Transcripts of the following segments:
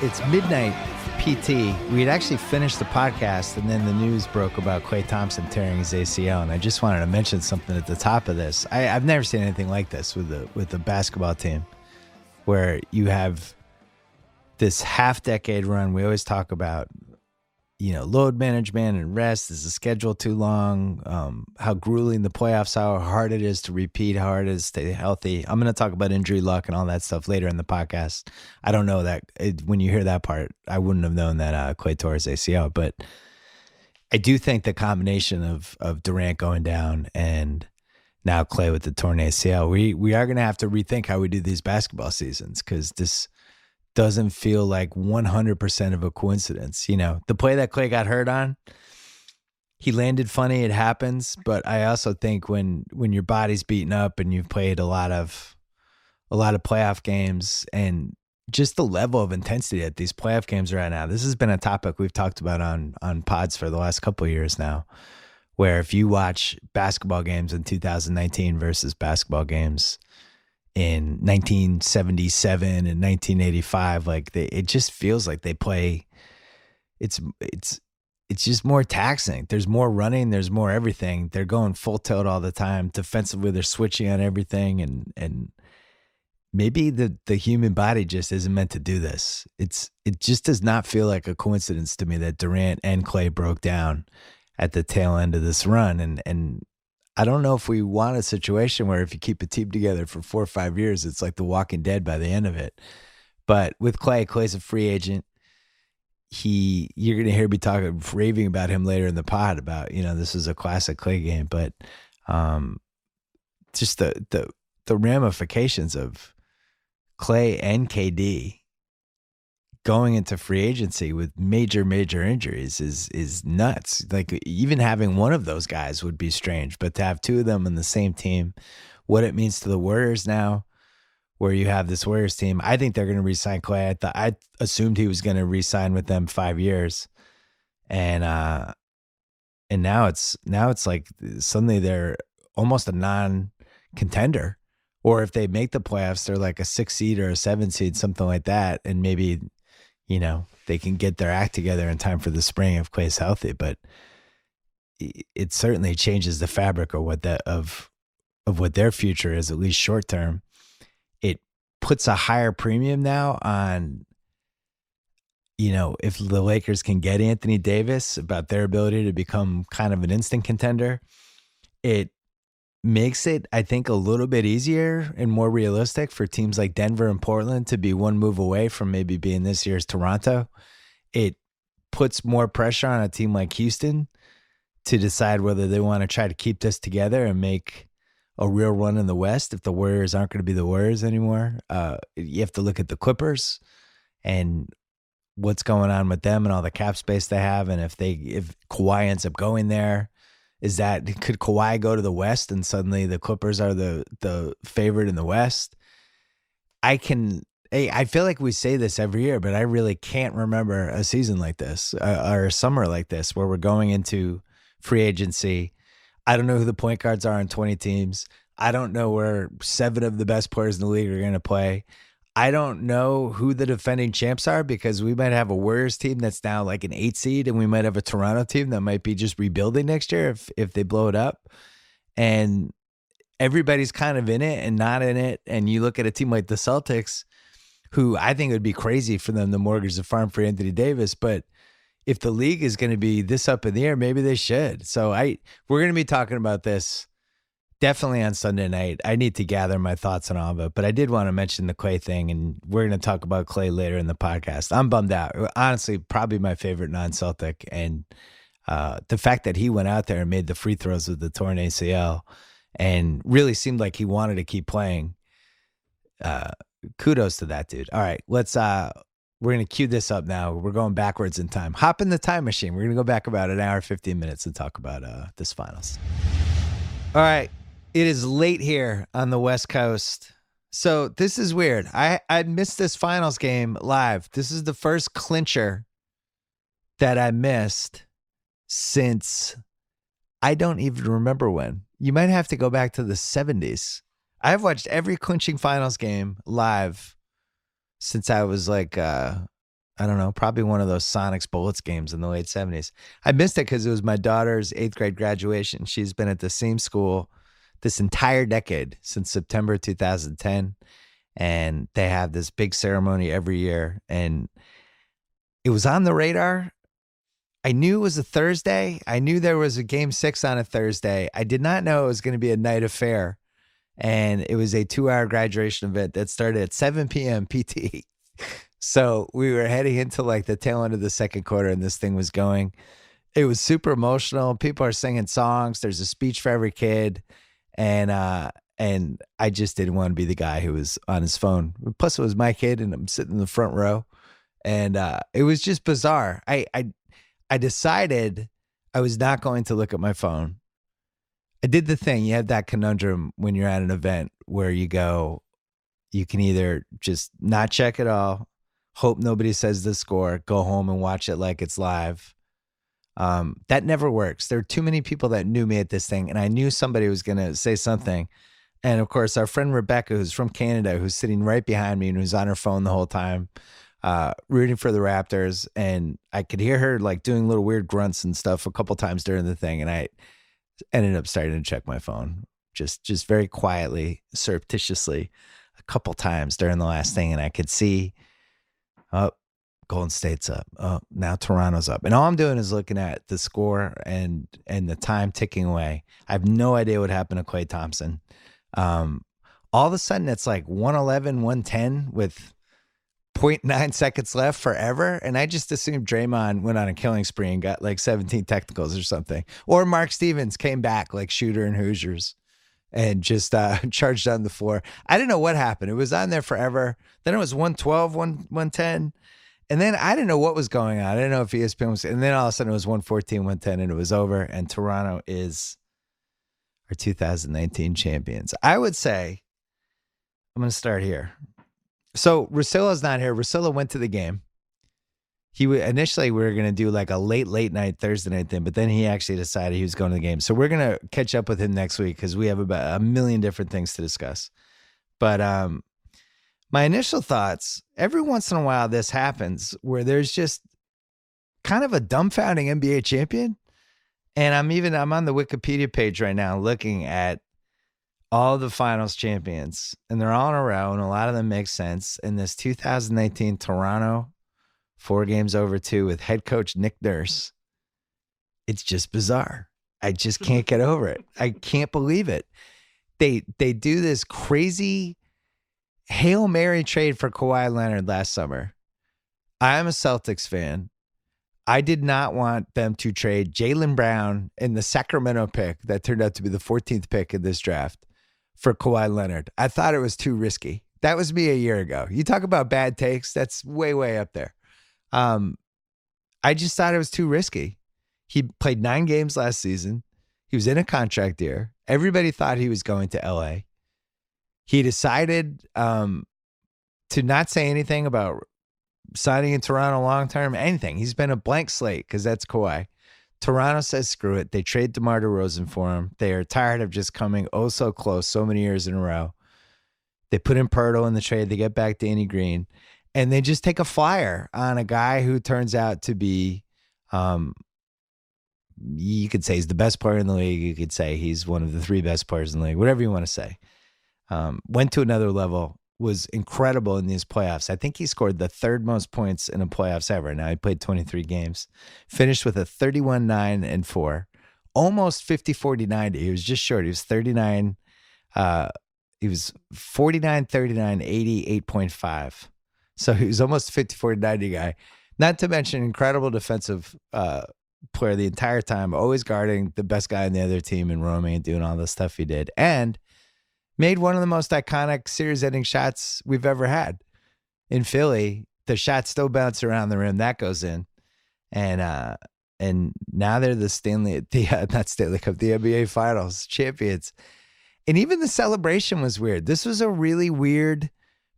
It's midnight PT. We had actually finished the podcast, and then the news broke about Klay Thompson tearing his ACL, and I just wanted to mention something at the top of this. I've never seen anything like this with the basketball team, where you have this half-decade run. We always talk about, load management and rest. Is the schedule too long? How grueling the playoffs are, how hard it is to repeat, how hard it is to stay healthy. I'm going to talk about injury luck and all that stuff later in the podcast. I don't know that when you hear that part, I wouldn't have known that Klay tore his ACL, but I do think the combination of Durant going down and now Klay with the torn ACL, we are going to have to rethink how we do these basketball seasons, because this doesn't feel like 100% of a coincidence. The play that Klay got hurt on, he landed funny. It happens. But I also think when your body's beaten up and you've played a lot of playoff games, and just the level of intensity at these playoff games right now, this has been a topic we've talked about on pods for the last couple of years now, where if you watch basketball games in 2019 versus basketball games in 1977 and 1985, it just feels like they play. It's just more taxing. There's more running. There's more everything. They're going full tilt all the time. Defensively, they're switching on everything, and maybe the human body just isn't meant to do this. It just does not feel like a coincidence to me that Durant and Klay broke down at the tail end of this run, and I don't know if we want a situation where if you keep a team together for 4 or 5 years, it's like The Walking Dead by the end of it. But with Klay's a free agent. You're going to hear me raving about him later in the pod about, this is a classic Klay game, but just the ramifications of Klay and KD going into free agency with major injuries is nuts. Like, even having one of those guys would be strange, but to have two of them in the same team, what it means to the Warriors now, where you have this Warriors team, I think they're going to re-sign Klay. I assumed he was going to re-sign with them 5 years, and now it's like suddenly they're almost a non-contender, or if they make the playoffs, they're like a 6 seed or a 7 seed, something like that, and maybe they can get their act together in time for the spring if Klay's healthy. But it certainly changes the fabric of what their future is, at least short term. It puts a higher premium now on, if the Lakers can get Anthony Davis, about their ability to become kind of an instant contender. It makes it, I think, a little bit easier and more realistic for teams like Denver and Portland to be one move away from maybe being this year's Toronto. It puts more pressure on a team like Houston to decide whether they want to try to keep this together and make a real run in the West if the Warriors aren't going to be the Warriors anymore. You have to look at the Clippers and what's going on with them and all the cap space they have, and if Kawhi ends up going there, could Kawhi go to the West and suddenly the Clippers are the favorite in the West? I feel like we say this every year, but I really can't remember a season like this or a summer like this where we're going into free agency. I don't know who the point guards are on 20 teams. I don't know where 7 of the best players in the league are going to play. I don't know who the defending champs are, because we might have a Warriors team that's now like an 8 seed, and we might have a Toronto team that might be just rebuilding next year if they blow it up. And everybody's kind of in it and not in it. And you look at a team like the Celtics, who I think it would be crazy for them to mortgage the farm for Anthony Davis, but if the league is going to be this up in the air, maybe they should. So we're going to be talking about this definitely on Sunday night. I need to gather my thoughts on all of it, but I did want to mention the Klay thing, and we're going to talk about Klay later in the podcast. I'm bummed out. Honestly, probably my favorite non-Celtic, and the fact that he went out there and made the free throws with the torn ACL and really seemed like he wanted to keep playing. Kudos to that dude. All right, we're going to cue this up now. We're going backwards in time. Hop in the time machine. We're going to go back about an hour, 15 minutes and talk about this finals. All right. It is late here on the West Coast. So this is weird. I missed this finals game live. This is the first clincher that I missed since I don't even remember when. You might have to go back to the 70s. I've watched every clinching finals game live since I was like I don't know, probably one of those Sonics Bullets games in the late 70s. I missed it because it was my daughter's 8th grade graduation. She's been at the same school this entire decade since September 2010. And they have this big ceremony every year. And it was on the radar. I knew it was a Thursday. I knew there was a game 6 on a Thursday. I did not know it was going to be a night affair. And it was a 2-hour graduation event that started at 7 p.m. PT. So we were heading into like the tail end of the second quarter and this thing was going. It was super emotional. People are singing songs. There's a speech for every kid. And I just didn't want to be the guy who was on his phone. Plus it was my kid and I'm sitting in the front row. And it was just bizarre. I decided I was not going to look at my phone. I did the thing. You have that conundrum when you're at an event where you can either just not check at all, hope nobody says the score, go home and watch it like it's live. That never works. There are too many people that knew me at this thing, and I knew somebody was going to say something. And of course, our friend Rebecca, who's from Canada, who's sitting right behind me and who's on her phone the whole time, rooting for the Raptors. And I could hear her like doing little weird grunts and stuff a couple times during the thing. And I ended up starting to check my phone just very quietly, surreptitiously a couple times during the last thing. And I could see, oh, Golden State's up. Oh, now Toronto's up. And all I'm doing is looking at the score and the time ticking away. I have no idea what happened to Klay Thompson. All of a sudden it's like 111, 110 with 0.9 seconds left forever. And I just assumed Draymond went on a killing spree and got like 17 technicals or something. Or Mark Stevens came back like Shooter and Hoosiers and just charged on the floor. I didn't know what happened. It was on there forever. Then it was 112, 110. And then I didn't know what was going on. I didn't know if ESPN was, and then all of a sudden it was 114, 110, and it was over. And Toronto is our 2019 champions. I would say, I'm going to start here. So Russillo's not here. Russillo went to the game. Initially we were going to do like a late night Thursday night thing, but then he actually decided he was going to the game. So we're going to catch up with him next week because we have about a million different things to discuss. But my initial thoughts, every once in a while this happens where there's just kind of a dumbfounding NBA champion. And I'm on the Wikipedia page right now looking at all the finals champions, and they're all in a row, and a lot of them make sense. In this 2019 Toronto 4-2 with head coach Nick Nurse, it's just bizarre. I just can't get over it. I can't believe it. They do this crazy Hail Mary trade for Kawhi Leonard last summer. I'm a Celtics fan. I did not want them to trade Jaylen Brown in the Sacramento pick that turned out to be the 14th pick in this draft for Kawhi Leonard. I thought it was too risky. That was me a year ago. You talk about bad takes, that's way, way up there. I just thought it was too risky. He played 9 games last season. He was in a contract year. Everybody thought he was going to LA. He decided to not say anything about signing in Toronto long-term, anything. He's been a blank slate because that's Kawhi. Toronto says screw it. They trade DeMar DeRozan for him. They are tired of just coming oh so close so many years in a row. They put in Pirtle in the trade. They get back Danny Green. And they just take a flyer on a guy who turns out to be, you could say he's the best player in the league. You could say he's one of the 3 best players in the league, whatever you want to say. Went to another level, was incredible in these playoffs. I think he scored the 3rd most points in the playoffs ever. Now he played 23 games, finished with a 31-9-4, almost 50-40-90. He was just short. He was 39. He was 49, 39, 80, 8.5. So he was almost 50-40-90 guy. Not to mention incredible defensive player the entire time, always guarding the best guy on the other team and roaming and doing all the stuff he did. And made one of the most iconic series-ending shots we've ever had in Philly. The shot still bounces around the rim. That goes in. And now they're the NBA Finals champions. And even the celebration was weird. This was a really weird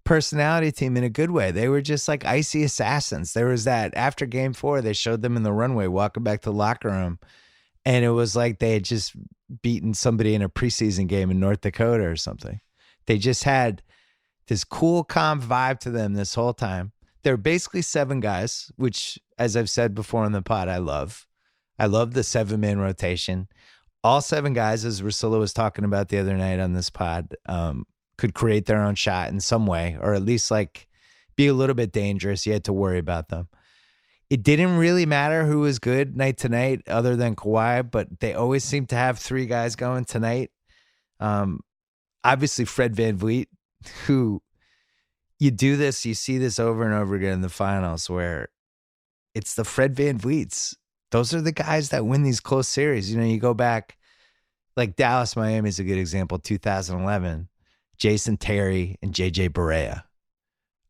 personality team in a good way. They were just like icy assassins. There was that after game 4, they showed them in the runway walking back to the locker room. And it was like they had just beaten somebody in a preseason game in North Dakota or something. They just had this cool, calm vibe to them this whole time. they're basically 7 guys, which, as I've said before on the pod, I love. I love the 7-man rotation. All 7 guys, as Russillo was talking about the other night on this pod, could create their own shot in some way, or at least like be a little bit dangerous. You had to worry about them. It didn't really matter who was good night to night other than Kawhi, but they always seem to have 3 guys going tonight. Obviously, Fred VanVleet, who you do this, you see this over and over again in the finals where it's the Fred VanVleets. Those are the guys that win these close series. You know, you go back, like Dallas, Miami is a good example, 2011. Jason Terry and JJ Barea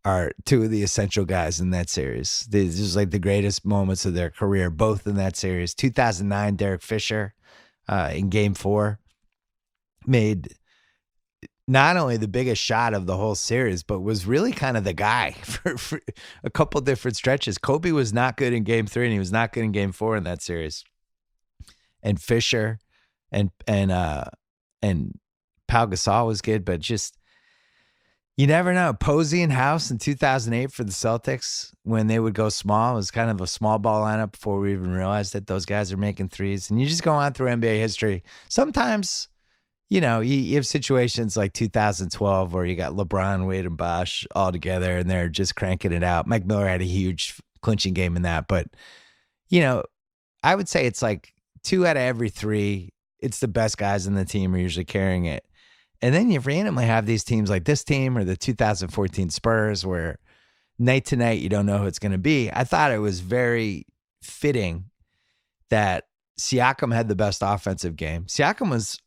are 2 of the essential guys in that series. This is like the greatest moments of their career, both in that series. 2009, Derek Fisher in Game 4 made not only the biggest shot of the whole series, but was really kind of the guy for a couple different stretches. Kobe was not good in Game 3, and he was not good in Game 4 in that series. And Fisher and Pau Gasol was good, but just you never know. Posey and House in 2008 for the Celtics, when they would go small, it was kind of a small ball lineup before we even realized that those guys are making threes. And you just go on through NBA history. Sometimes, you know, you have situations like 2012 where you got LeBron, Wade, and Bosh all together, and they're just cranking it out. Mike Miller had a huge clinching game in that. But, you know, I would say it's like 2 out of every 3. It's the best guys in the team are usually carrying it. And then you randomly have these teams like this team or the 2014 Spurs where night to night you don't know who it's going to be. I thought it was very fitting that Siakam had the best offensive game. Siakam was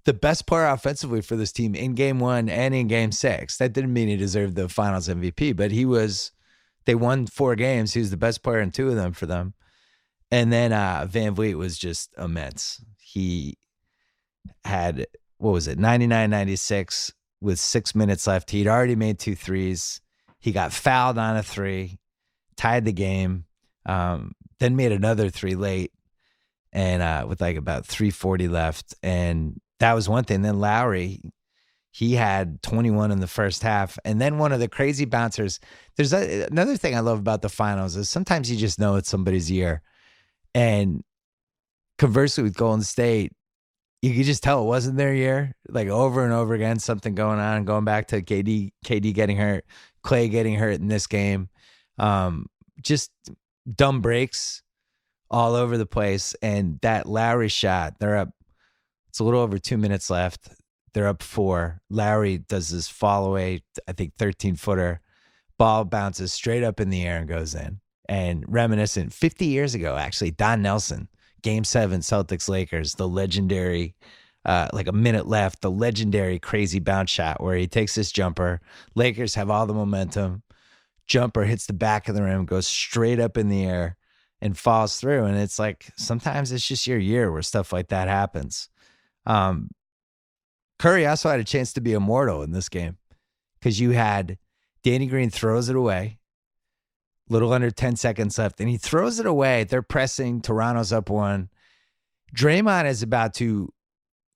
the best player offensively for this team in Game 1 and in Game 6. That didn't mean he deserved the Finals MVP, but they won 4 games. He was the best player in 2 of them for them. And then VanVleet was just immense. He had, 99-96 with 6 minutes left. He'd already made 2 threes. He got fouled on a 3, tied the game, then made another 3 late, and with like about 3:40 left. And that was one thing. Then Lowry, he had 21 in the first half. And then one of the crazy bouncers. There's another thing I love about the finals is sometimes you just know it's somebody's year. And conversely with Golden State, you could just tell it wasn't their year. Like over and over again, something going on, going back to KD getting hurt, Klay getting hurt in this game. Just dumb breaks all over the place. And that Lowry shot, they're up. It's a little over 2 minutes left. They're up 4. Lowry does this fall away, I think 13-footer. Ball bounces straight up in the air and goes in. And reminiscent, 50 years ago, actually, Don Nelson, Game 7, Celtics-Lakers, the legendary, like a minute left, the legendary crazy bounce shot where he takes this jumper. Lakers have all the momentum. Jumper hits the back of the rim, goes straight up in the air and falls through. And it's like, sometimes it's just your year where stuff like that happens. Curry also had a chance to be immortal in this game because you had Danny Green throws it away. Little under 10 seconds left, and he throws it away. They're pressing. Toronto's up 1. Draymond is about to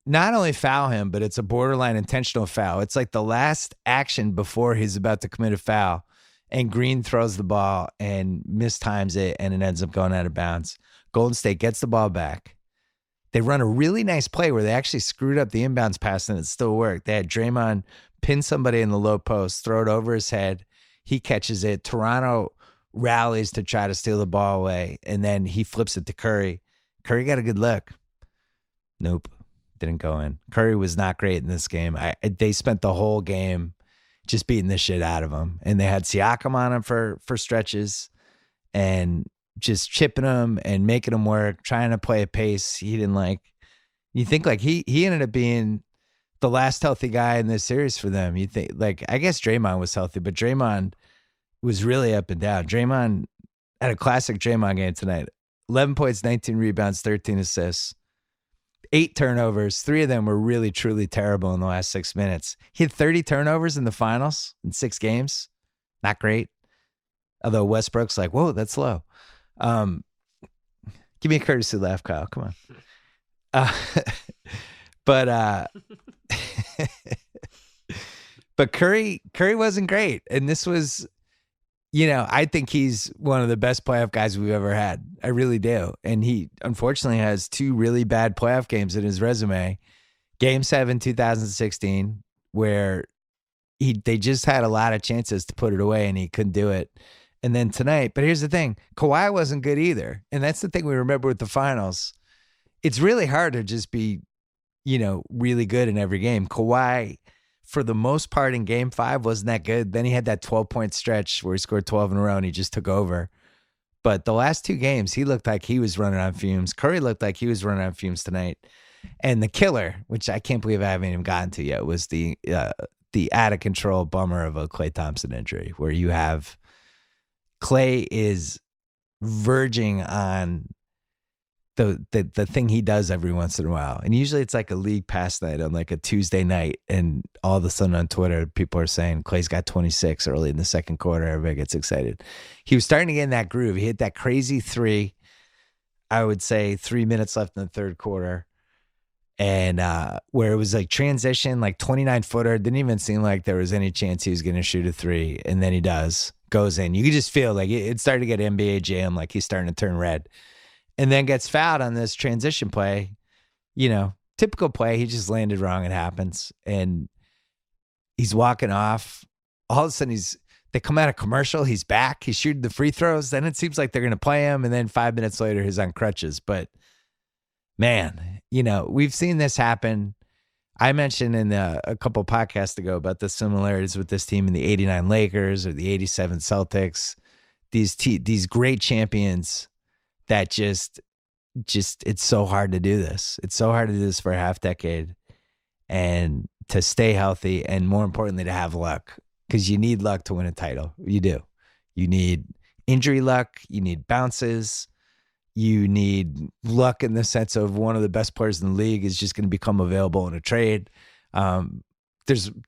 not only foul him, but it's a borderline intentional foul. It's like the last action before he's about to commit a foul, and Green throws the ball and mistimes it, and it ends up going out of bounds. Golden State gets the ball back. They run a really nice play where they actually screwed up the inbounds pass, and it still worked. They had Draymond pin somebody in the low post, throw it over his head. He catches it. Toronto rallies to try to steal the ball away, and then he flips it to Curry. Curry got a good look. Nope, didn't go in. Curry was not great in this game. They spent the whole game just beating the shit out of him, and they had Siakam on him for stretches and just chipping him and making him work, trying to play a pace he didn't like. You think like he ended up being the last healthy guy in this series for them. You think like, I guess Draymond was healthy, but Draymond was really up and down. Draymond had a classic Draymond game tonight. 11 points, 19 rebounds, 13 assists, 8 turnovers. 3 of them were really, truly terrible in the last 6 minutes. He had 30 turnovers in the finals in 6 games. Not great. Although Westbrook's like, whoa, that's low. Give me a courtesy laugh, Kyle. Come on. But Curry wasn't great. And this was I think he's one of the best playoff guys we've ever had. I really do. And he unfortunately has two really bad playoff games in his resume. Game 7, 2016, where they just had a lot of chances to put it away and he couldn't do it. And then tonight, but here's the thing, Kawhi wasn't good either. And that's the thing we remember with the finals. It's really hard to just be, really good in every game. Kawhi, for the most part in game 5, wasn't that good. Then he had that 12-point stretch where he scored 12 in a row and he just took over. But the last 2 games, he looked like he was running on fumes. Curry looked like he was running on fumes tonight. And the killer, which I can't believe I haven't even gotten to yet, was the out of control bummer of a Klay Thompson injury, where you have Klay is verging on the thing he does every once in a while. And usually it's like a league pass night on like a Tuesday night. And all of a sudden on Twitter, people are saying Klay's got 26 early in the second quarter. Everybody gets excited. He was starting to get in that groove. He hit that crazy 3, I would say 3 minutes left in the third quarter. And where it was like transition, like 29-footer. Didn't even seem like there was any chance he was going to shoot a 3. And then he does. Goes in. You could just feel like it started to get NBA jam, like he's starting to turn red. And then gets fouled on this transition play. Typical play. He just landed wrong. It happens. And he's walking off. All of a sudden, they come out of commercial. He's back. He's shooting the free throws. Then it seems like they're going to play him. And then 5 minutes later, he's on crutches. But, man, we've seen this happen. I mentioned in a couple podcasts ago about the similarities with this team in the 89 Lakers or the 87 Celtics. These great champions that just it's so hard to do this. It's so hard to do this for a half decade and to stay healthy and, more importantly, to have luck, because you need luck to win a title. You do. You need injury luck. You need bounces. You need luck in the sense of one of the best players in the league is just going to become available in a trade. You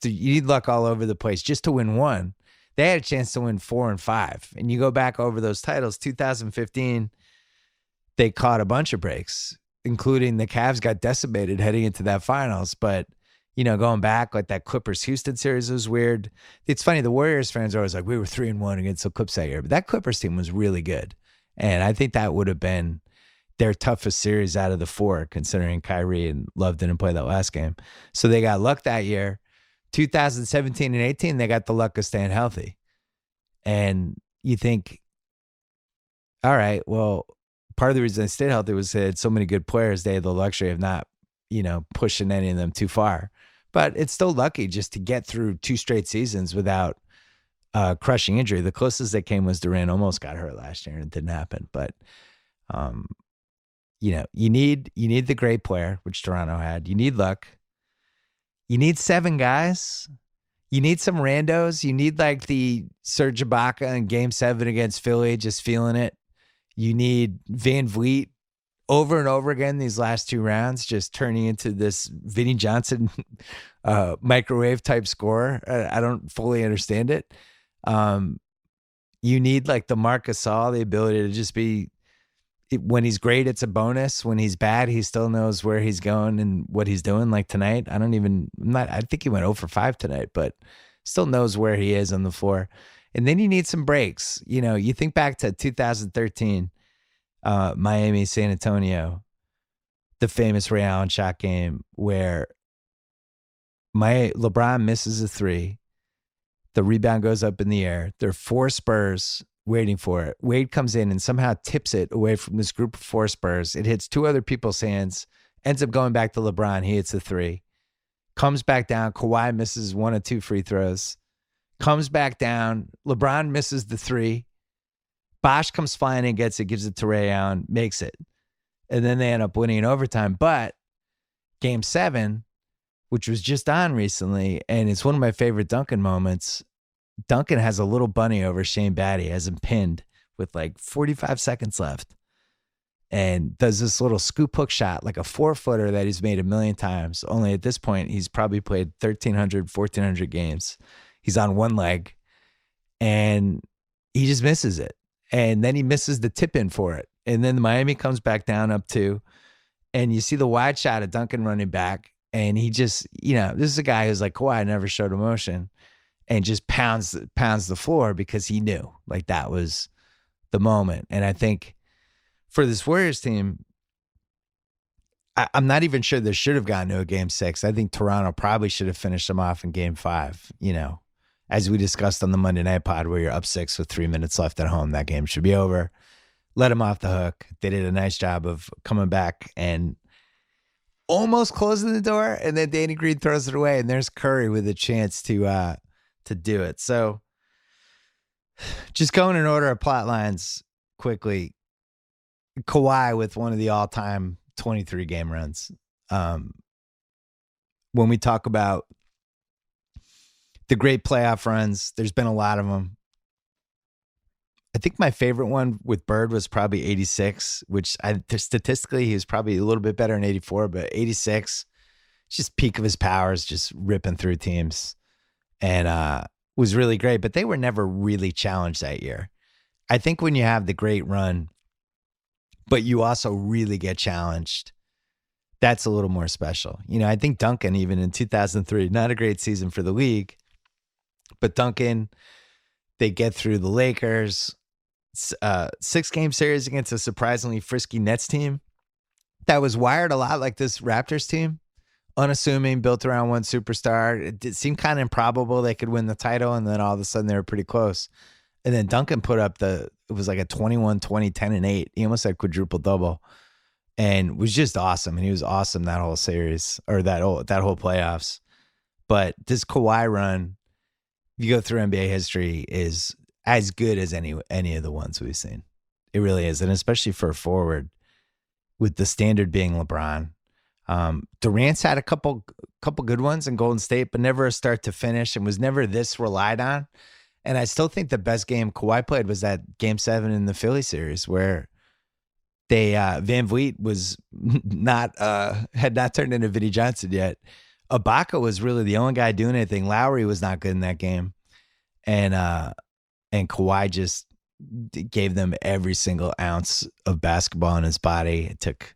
need luck all over the place just to win one. They had a chance to win 4 and 5. And you go back over those titles, 2015, they caught a bunch of breaks, including the Cavs got decimated heading into that finals. But, going back, like that Clippers-Houston series was weird. It's funny, the Warriors fans are always like, we were 3-1 against the Clips that year. But that Clippers team was really good. And I think that would have been their toughest series out of the 4, considering Kyrie and Love didn't play that last game. So they got luck that year. 2017 and 18, they got the luck of staying healthy. And you think, all right, well, part of the reason they stayed healthy was they had so many good players. They had the luxury of not, pushing any of them too far. But it's still lucky just to get through 2 straight seasons without crushing injury. The closest they came was Durant almost got hurt last year and it didn't happen. But, you need the great player, which Toronto had. You need luck. You need 7 guys. You need some randos. You need like the Serge Ibaka in Game 7 against Philly, just feeling it. You need Van Vliet over and over again these last 2 rounds, just turning into this Vinnie Johnson microwave type scorer. I don't fully understand it. You need like the Marc Gasol, the ability to just be, when he's great, it's a bonus. When he's bad, he still knows where he's going and what he's doing. Like tonight, I think he went 0 for 5 tonight, but still knows where he is on the floor. And then you need some breaks. You think back to 2013, Miami, San Antonio, the famous Ray Allen shot game where LeBron misses a 3. The rebound goes up in the air. There are 4 Spurs waiting for it. Wade comes in and somehow tips it away from this group of 4 Spurs. It hits 2 other people's hands, ends up going back to LeBron. He hits a 3. Comes back down. Kawhi misses 1 of 2 free throws. Comes back down. LeBron misses the 3. Bosh comes flying in, gets it, gives it to Ray Allen, makes it. And then they end up winning in overtime. But Game 7, which was just on recently, and it's one of my favorite Duncan moments, Duncan has a little bunny over Shane Batty, has him pinned with like 45 seconds left, and does this little scoop hook shot, like a 4-footer that he's made a million times. Only at this point, he's probably played 1,300, 1,400 games. He's on one leg, and he just misses it. And then he misses the tip in for it. And then Miami comes back down up 2, and you see the wide shot of Duncan running back, and he just, this is a guy who's like, Kawhi never showed emotion. and just pounds the floor because he knew like that was the moment. And I think for this Warriors team, I'm not even sure they should have gotten to a game 6. I think Toronto probably should have finished them off in game 5, as we discussed on the Monday Night Pod, where you're up 6 with 3 minutes left at home. That game should be over. Let them off the hook. They did a nice job of coming back and almost closing the door, and then Danny Green throws it away, and there's Curry with a chance to do it. So just going in order of plot lines quickly, Kawhi with one of the all-time 23-game runs. When we talk about the great playoff runs, there's been a lot of them. I think my favorite one with Bird was probably 86, which statistically he was probably a little bit better in 84, but 86, just peak of his powers, just ripping through teams, and was really great. But they were never really challenged that year. I think when you have the great run, but you also really get challenged, that's a little more special. I think Duncan, even in 2003, not a great season for the league, but Duncan, they get through the Lakers, 6-game series against a surprisingly frisky Nets team that was wired a lot like this Raptors team, unassuming, built around one superstar. It seemed kind of improbable they could win the title, and then all of a sudden they were pretty close. And then Duncan put up it was like a 21, 20, 10, and 8. He almost had quadruple double and was just awesome. And he was awesome that whole series, or that whole playoffs. But this Kawhi run, if you go through NBA history, is as good as any of the ones we've seen. It really is. And especially for a forward, with the standard being LeBron. Durant's had a couple good ones in Golden State, but never a start to finish, and was never this relied on. And I still think the best game Kawhi played was that game 7 in the Philly series, where they Van Vliet was had not turned into Vinnie Johnson yet. Ibaka was really the only guy doing anything. Lowry was not good in that game. And Kawhi just gave them every single ounce of basketball in his body. It took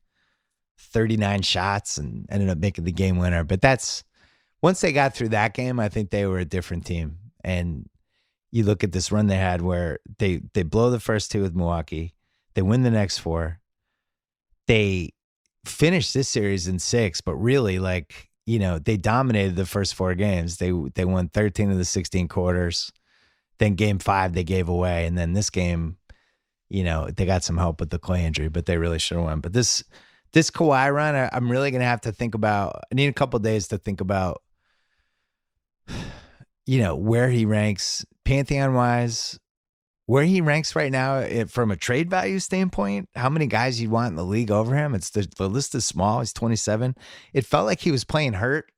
39 shots and ended up making the game winner. But once they got through that game, I think they were a different team. And you look at this run they had where they blow the first 2 with Milwaukee. They win the next 4. They finished this series in 6, but really, they dominated the first 4 games. They won 13 of the 16 quarters. Then game 5 they gave away, and then this game, they got some help with the Klay injury, but they really should have won. But this Kawhi run, I'm really gonna have to think about. I need a couple days to think about, where he ranks pantheon wise, where he ranks right now from a trade value standpoint. How many guys you'd want in the league over him? It's the list is small. He's 27. It felt like he was playing hurt.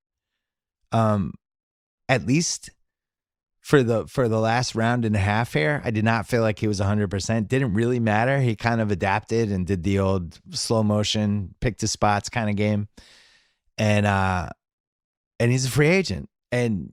At least for the last round and a half here, I did not feel like he was 100%. Didn't really matter. He kind of adapted and did the old slow motion, picked his spots kind of game. And he's a free agent. And,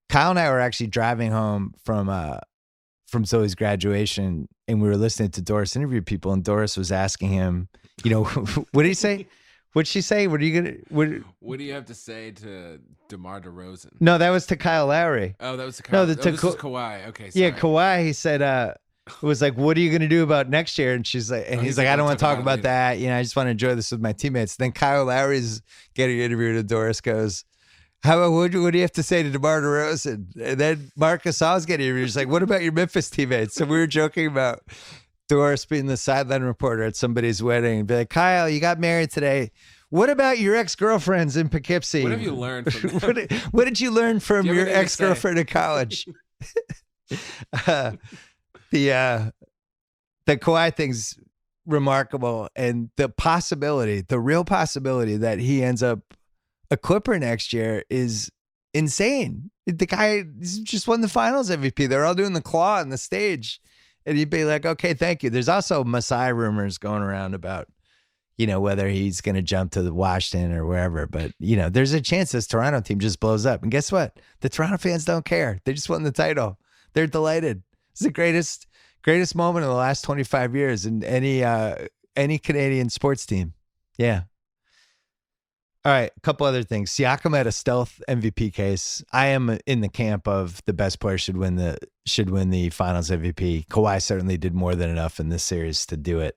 Kyle and I were actually driving home from Zoe's graduation, and we were listening to Doris interview people, and Doris was asking him, what did he say? What'd she say? What do you have to say to DeMar DeRozan? No, that was to Kyle Lowry. Oh, that was to Kyle. No, this is Kawhi. Okay, sorry. Yeah, Kawhi. He said, it was like, what are you going to do about next year? And she's like, he's like, I don't want to talk about that. I just want to enjoy this with my teammates. Then Kyle Lowry's getting interviewed, and Doris goes, what do you have to say to DeMar DeRozan? And then Marc Gasol's getting interviewed. He's like, what about your Memphis teammates? So we were joking about Doris being the sideline reporter at somebody's wedding and be like, Kyle, you got married today. What about your ex-girlfriends in Poughkeepsie? What have you learned from them? What did you learn from your ex-girlfriend in college? The Kawhi thing's remarkable, and the real possibility that he ends up a Clipper next year is insane. The guy just won the Finals MVP. They're all doing the claw on the stage, and he'd be like, "Okay, thank you." There's also Masai rumors going around about, whether he's going to jump to the Washington or wherever. But there's a chance this Toronto team just blows up. And guess what? The Toronto fans don't care. They just won the title. They're delighted. It's the greatest moment of the last 25 years in any Canadian sports team. Yeah. All right, a couple other things. Siakam had a stealth MVP case. I am in the camp of the best player should win the Finals MVP. Kawhi certainly did more than enough in this series to do it,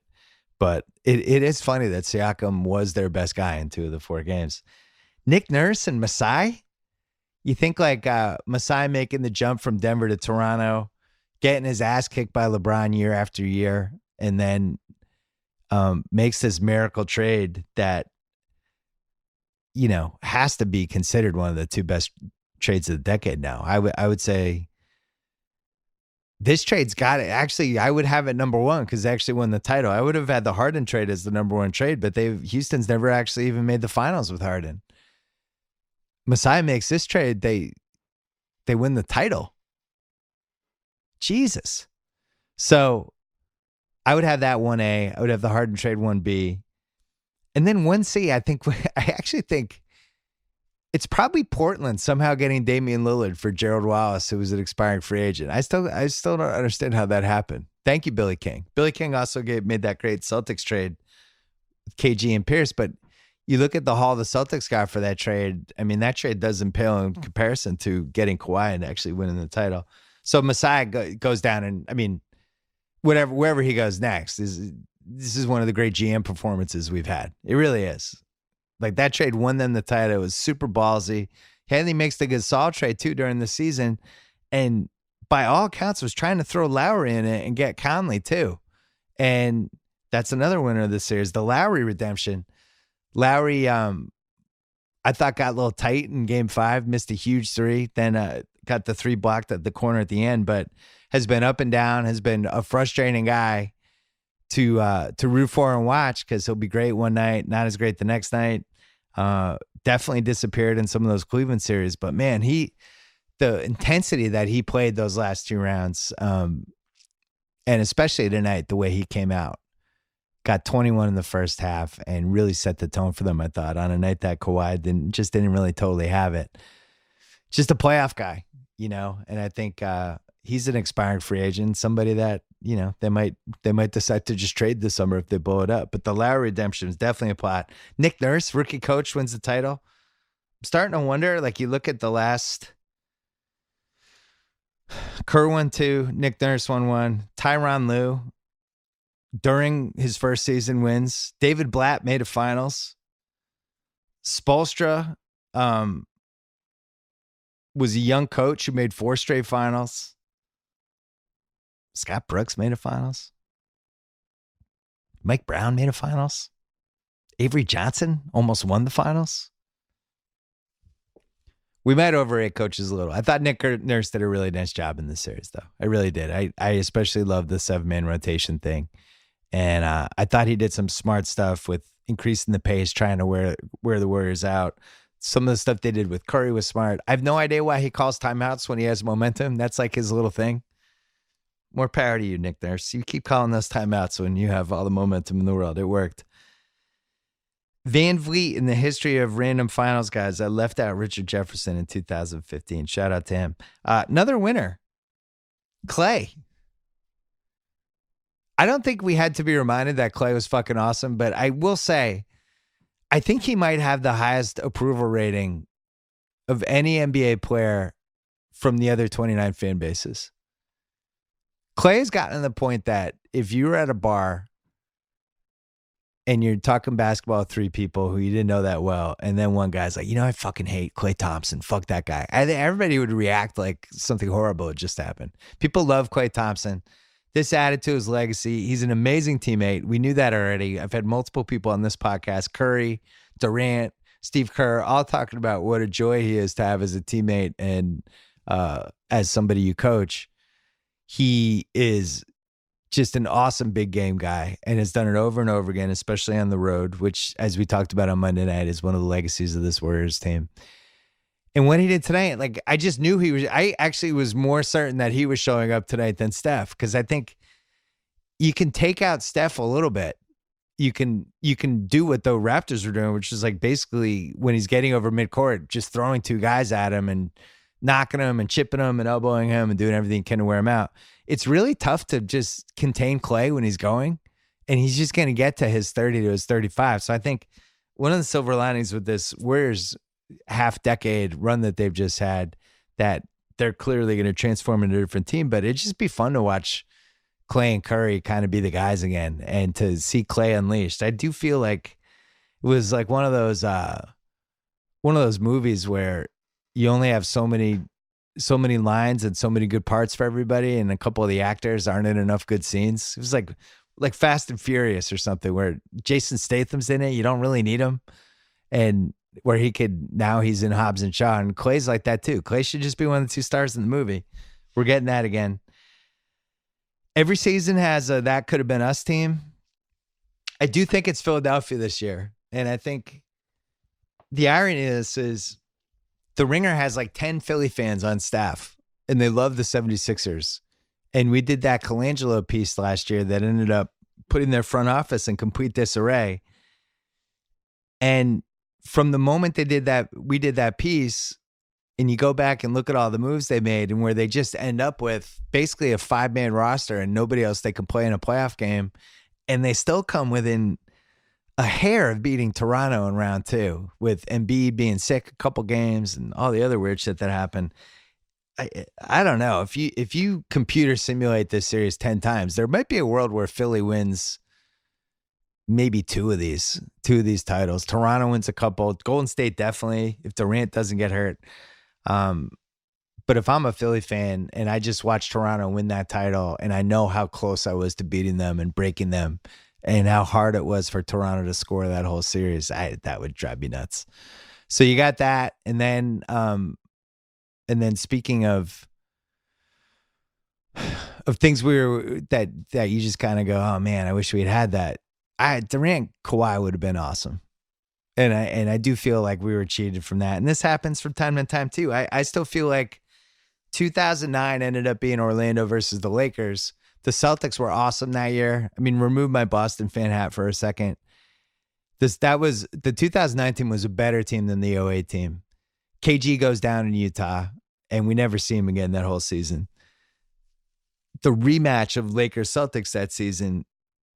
but it is funny that Siakam was their best guy in 2 of the 4 games. Nick Nurse and Masai. You think like Masai making the jump from Denver to Toronto, getting his ass kicked by LeBron year after year, and then makes this miracle trade that, you know, has to be considered one of the 2 best trades of the decade now. I would say this trade's got it. Actually, I would have it number 1 because they actually won the title. I would have had the Harden trade as the number 1 trade, but Houston's never actually even made the finals with Harden. Masai makes this trade, they win the title. Jesus. So I would have that 1A. I would have the Harden trade 1B. And then 1C, I actually think it's probably Portland somehow getting Damian Lillard for Gerald Wallace, who was an expiring free agent. I still don't understand how that happened. Thank you, Billy King. Billy King also made that great Celtics trade with KG and Pierce, but you look at the haul the Celtics got for that trade. I mean, that trade doesn't pale in comparison to getting Kawhi and actually winning the title. So Masai goes down, and I mean, wherever he goes next this is one of the great GM performances we've had. It really is. Like that trade won them the title. It was super ballsy. Hanley makes the Gasol trade too during the season, and by all accounts was trying to throw Lowry in it and get Conley too. And that's another winner of this series, the Lowry redemption. Lowry, I thought got a little tight in Game 5, missed a huge 3, then got the 3 blocked at the corner at the end, but has been up and down, has been a frustrating guy to root for and watch because he'll be great one night, not as great the next night. Definitely disappeared in some of those Cleveland series, but man, the intensity that he played those last 2 rounds, and especially tonight, the way he came out, got 21 in the first half and really set the tone for them, I thought, on a night that Kawhi didn't really totally have it. Just a playoff guy, you know, and I think he's an expiring free agent, somebody that, you know, they might decide to just trade this summer if they blow it up. But the Lowry redemption is definitely a plot. Nick Nurse, rookie coach, wins the title. I'm starting to wonder, like you look at the last, Kerr won 2, Nick Nurse won 1, Tyronn Lue during his first season wins. David Blatt made a finals. Spoelstra was a young coach who made 4 straight finals. Scott Brooks made a finals. Mike Brown made a finals. Avery Johnson almost won the finals. We might overrate coaches a little. I thought Nick Nurse did a really nice job in this series, though. I really did. I especially love the 7-man rotation thing. And I thought he did some smart stuff with increasing the pace, trying to wear the Warriors out. Some of the stuff they did with Curry was smart. I have no idea why he calls timeouts when he has momentum. That's like his little thing. More power to you, Nick Nurse. You keep calling those timeouts when you have all the momentum in the world. It worked. Van Vliet in the history of random finals guys, I left out Richard Jefferson in 2015. Shout out to him. Another winner, Klay. I don't think we had to be reminded that Klay was fucking awesome, but I will say, I think he might have the highest approval rating of any NBA player from the other 29 fan bases. Klay has gotten to the point that if you were at a bar and you're talking basketball with 3 people who you didn't know that well, and then one guy's like, you know, I fucking hate Klay Thompson. Fuck that guy. I think everybody would react like something horrible had just happened. People love Klay Thompson. This added to his legacy. He's an amazing teammate. We knew that already. I've had multiple people on this podcast, Curry, Durant, Steve Kerr, all talking about what a joy he is to have as a teammate and as somebody you coach. He is just an awesome big game guy and has done it over and over again, especially on the road, which, as we talked about on Monday night, is one of the legacies of this Warriors team. And what he did tonight, like, I just knew I actually was more certain that he was showing up tonight than Steph, because I think you can take out Steph a little bit. You can do what the Raptors were doing, which is like basically when he's getting over midcourt, just throwing 2 guys at him and knocking him and chipping him and elbowing him and doing everything he can to wear him out. It's really tough to just contain Klay when he's going, and he's just going to get to his 30 to his 35. So I think one of the silver linings with this Warriors half-decade run that they've just had, that they're clearly going to transform into a different team, but it'd just be fun to watch Klay and Curry kind of be the guys again, and to see Klay unleashed. I do feel like it was like one of those movies where you only have so many lines and so many good parts for everybody, and a couple of the actors aren't in enough good scenes. It was like Fast and Furious or something, where Jason Statham's in it. You don't really need him, and where now he's in Hobbs and Shaw, and Klay's like that too. Klay should just be one of the two stars in the movie. We're getting that again. Every season has a that could have been us team. I do think it's Philadelphia this year, and I think the irony is the Ringer has like 10 Philly fans on staff, and they love the 76ers. And we did that Colangelo piece last year that ended up putting their front office in complete disarray. And from the moment we did that piece, and you go back and look at all the moves they made, and where they just end up with basically a 5-man roster and nobody else they can play in a playoff game, and they still come within a hair of beating Toronto in round 2, with Embiid being sick a couple games and all the other weird shit that happened. I don't know. If you computer simulate this series 10 times, there might be a world where Philly wins maybe two of these titles. Toronto wins a couple. Golden State definitely, if Durant doesn't get hurt. But if I'm a Philly fan and I just watched Toronto win that title, and I know how close I was to beating them and breaking them, and how hard it was for Toronto to score that whole series, that would drive me nuts. So you got that, and then speaking of things that you just kind of go, oh man, I wish we'd had that. Durant Kawhi would have been awesome. And I do feel like we were cheated from that. And this happens from time to time too. I still feel like 2009 ended up being Orlando versus the Lakers. The Celtics were awesome that year. I mean, remove my Boston fan hat for a second. The 2009 team was a better team than the 08 team. KG goes down in Utah, and we never see him again that whole season. The rematch of Lakers-Celtics that season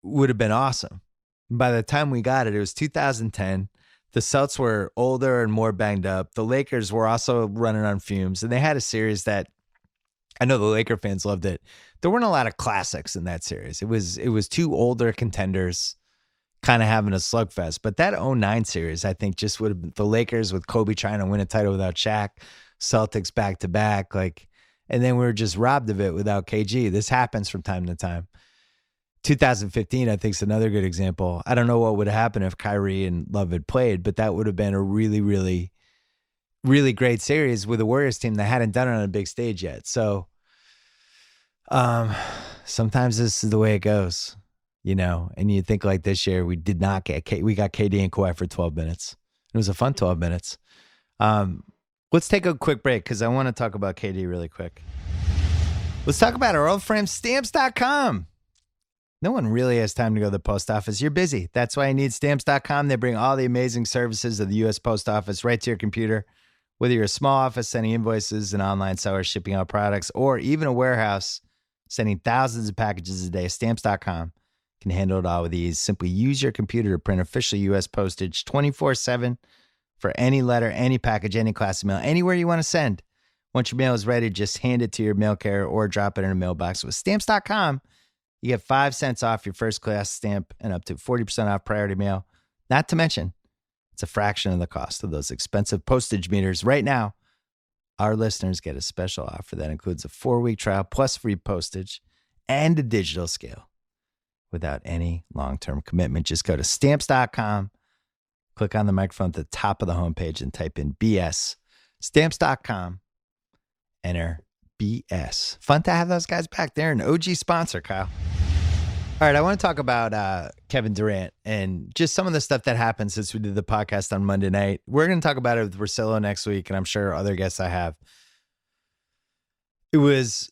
would have been awesome. By the time we got it, it was 2010. The Celts were older and more banged up. The Lakers were also running on fumes, and they had a series that I know the Laker fans loved it. There weren't a lot of classics in that series. It was two older contenders kind of having a slugfest. But that 09 series, I think, just would have been the Lakers with Kobe trying to win a title without Shaq, Celtics back-to-back, and then we were just robbed of it without KG. This happens from time to time. 2015, I think, is another good example. I don't know what would have happened if Kyrie and Love had played, but that would have been a really, really, really great series with a Warriors team that hadn't done it on a big stage yet. So sometimes this is the way it goes, and you think like this year, we got KD and Kawhi for 12 minutes. It was a fun 12 minutes. Let's take a quick break because I want to talk about KD really quick. Let's talk about our old friend Stamps.com. No one really has time to go to the post office. You're busy. That's why you need Stamps.com. They bring all the amazing services of the U.S. Post Office right to your computer. Whether you're a small office sending invoices, an online seller shipping out products, or even a warehouse sending thousands of packages a day, Stamps.com can handle it all with ease. Simply use your computer to print official U.S. postage 24/7 for any letter, any package, any class of mail, anywhere you want to send. Once your mail is ready, just hand it to your mail carrier or drop it in a mailbox. With Stamps.com, you get 5 cents off your first class stamp and up to 40% off priority mail. Not to mention, it's a fraction of the cost of those expensive postage meters. Right now, our listeners get a special offer that includes a 4-week trial plus free postage and a digital scale without any long-term commitment. Just go to Stamps.com, click on the microphone at the top of the homepage and type in BS. Stamps.com, enter BS. Fun to have those guys back. They're an OG sponsor, Kyle. All right, I want to talk about Kevin Durant and just some of the stuff that happened since we did the podcast on Monday night. We're going to talk about it with Russillo next week, and I'm sure other guests I have. It was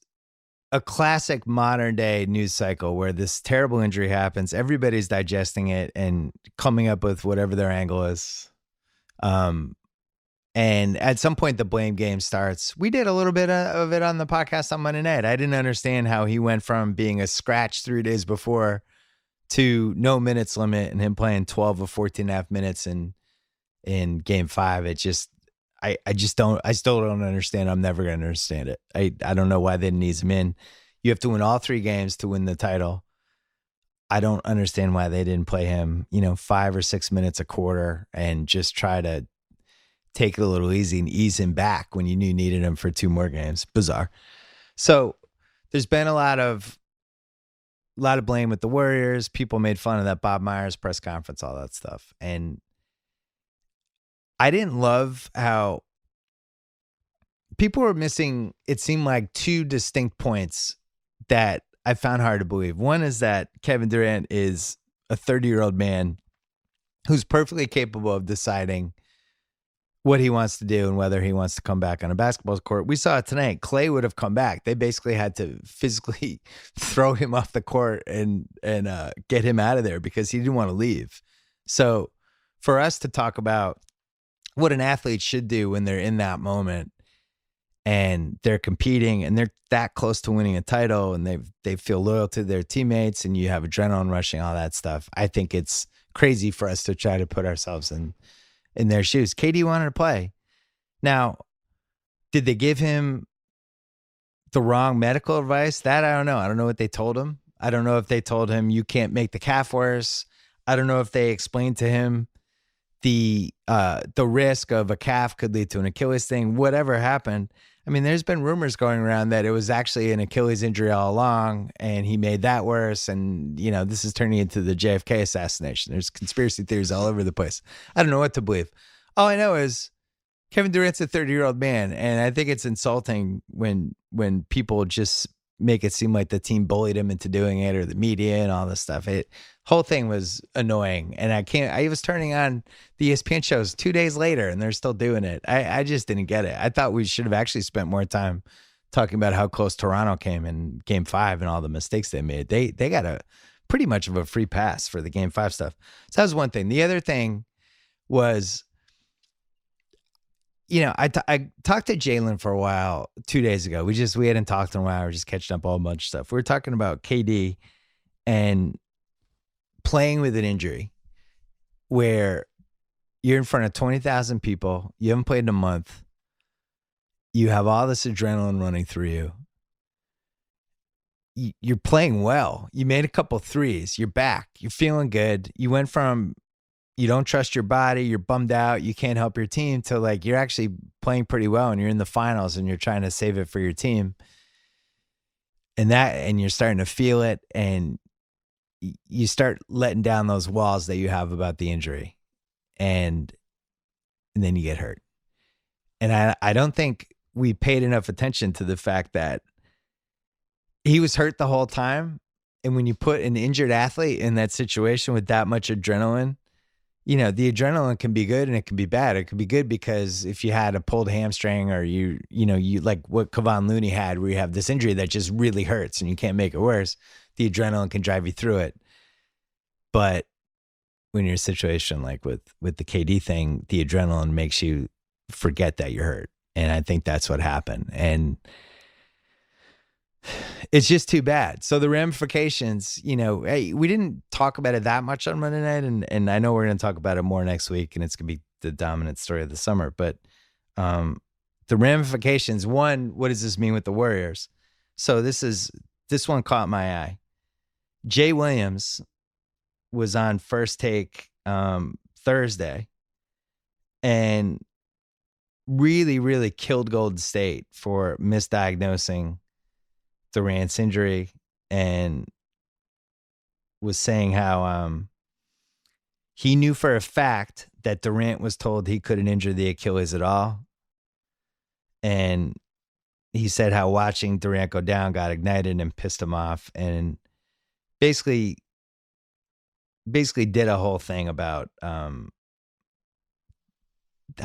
a classic modern-day news cycle where this terrible injury happens. Everybody's digesting it and coming up with whatever their angle is. And at some point, the blame game starts. We did a little bit of it on the podcast on Monday night. I didn't understand how he went from being a scratch 3 days before to no minutes limit and him playing 12 or 14 and a half minutes and in Game 5. It just, I still don't understand. I'm never going to understand it. I don't know why they didn't ease him in. You have to win all 3 games to win the title. I don't understand why they didn't play him, 5 or 6 minutes a quarter and just try to take it a little easy and ease him back when you knew you needed him for 2 more games. Bizarre. So there's been a lot of blame with the Warriors. People made fun of that Bob Myers press conference, all that stuff. And I didn't love how people were missing, it seemed like 2 distinct points that I found hard to believe. One is that Kevin Durant is a 30-year-old man who's perfectly capable of deciding what he wants to do and whether he wants to come back on a basketball court. We saw it tonight. Klay would have come back. They basically had to physically throw him off the court and get him out of there because he didn't want to leave. So for us to talk about what an athlete should do when they're in that moment and they're competing and they're that close to winning a title and they feel loyal to their teammates and you have adrenaline rushing, all that stuff. I think it's crazy for us to try to put ourselves in their shoes. KD wanted to play. Now, did they give him the wrong medical advice? That I don't know. I don't know what they told him. I don't know if they told him you can't make the calf worse. I don't know if they explained to him the risk of a calf could lead to an Achilles thing. Whatever happened. I mean, there's been rumors going around that it was actually an Achilles injury all along and he made that worse. And, this is turning into the JFK assassination. There's conspiracy theories all over the place. I don't know what to believe. All I know is Kevin Durant's a 30-year-old man. And I think it's insulting when people just make it seem like the team bullied him into doing it or the media and all this stuff. Whole thing was annoying. And I was turning on the ESPN shows 2 days later and they're still doing it. I just didn't get it. I thought we should have actually spent more time talking about how close Toronto came in Game 5 and all the mistakes they made. They got a pretty much of a free pass for the Game 5 stuff. So that was one thing. The other thing was, I talked to Jalen for a while 2 days ago. We hadn't talked in a while. We were just catching up all a bunch of stuff. We were talking about KD and playing with an injury where you're in front of 20,000 people. You haven't played in a month. You have all this adrenaline running through you. You're playing well. You made a couple threes. You're back. You're feeling good. You went from you don't trust your body, you're bummed out, you can't help your team, to like you're actually playing pretty well and you're in the finals and you're trying to save it for your team. And you're starting to feel it and you start letting down those walls that you have about the injury. And then you get hurt. And I don't think we paid enough attention to the fact that he was hurt the whole time. And when you put an injured athlete in that situation with that much adrenaline, the adrenaline can be good and it can be bad. It can be good because if you had a pulled hamstring or you like what Kevon Looney had, where you have this injury that just really hurts and you can't make it worse, the adrenaline can drive you through it. But when you're in a situation like with the KD thing, the adrenaline makes you forget that you're hurt. And I think that's what happened. And it's just too bad. So the ramifications, hey, we didn't talk about it that much on Monday night, and I know we're going to talk about it more next week, and it's going to be the dominant story of the summer. But the ramifications, one, what does this mean with the Warriors? So this one caught my eye. Jay Williams was on First Take Thursday and really, really killed Golden State for misdiagnosing Durant's injury, and was saying how he knew for a fact that Durant was told he couldn't injure the Achilles at all. And he said how watching Durant go down got ignited and pissed him off, and basically did a whole thing about how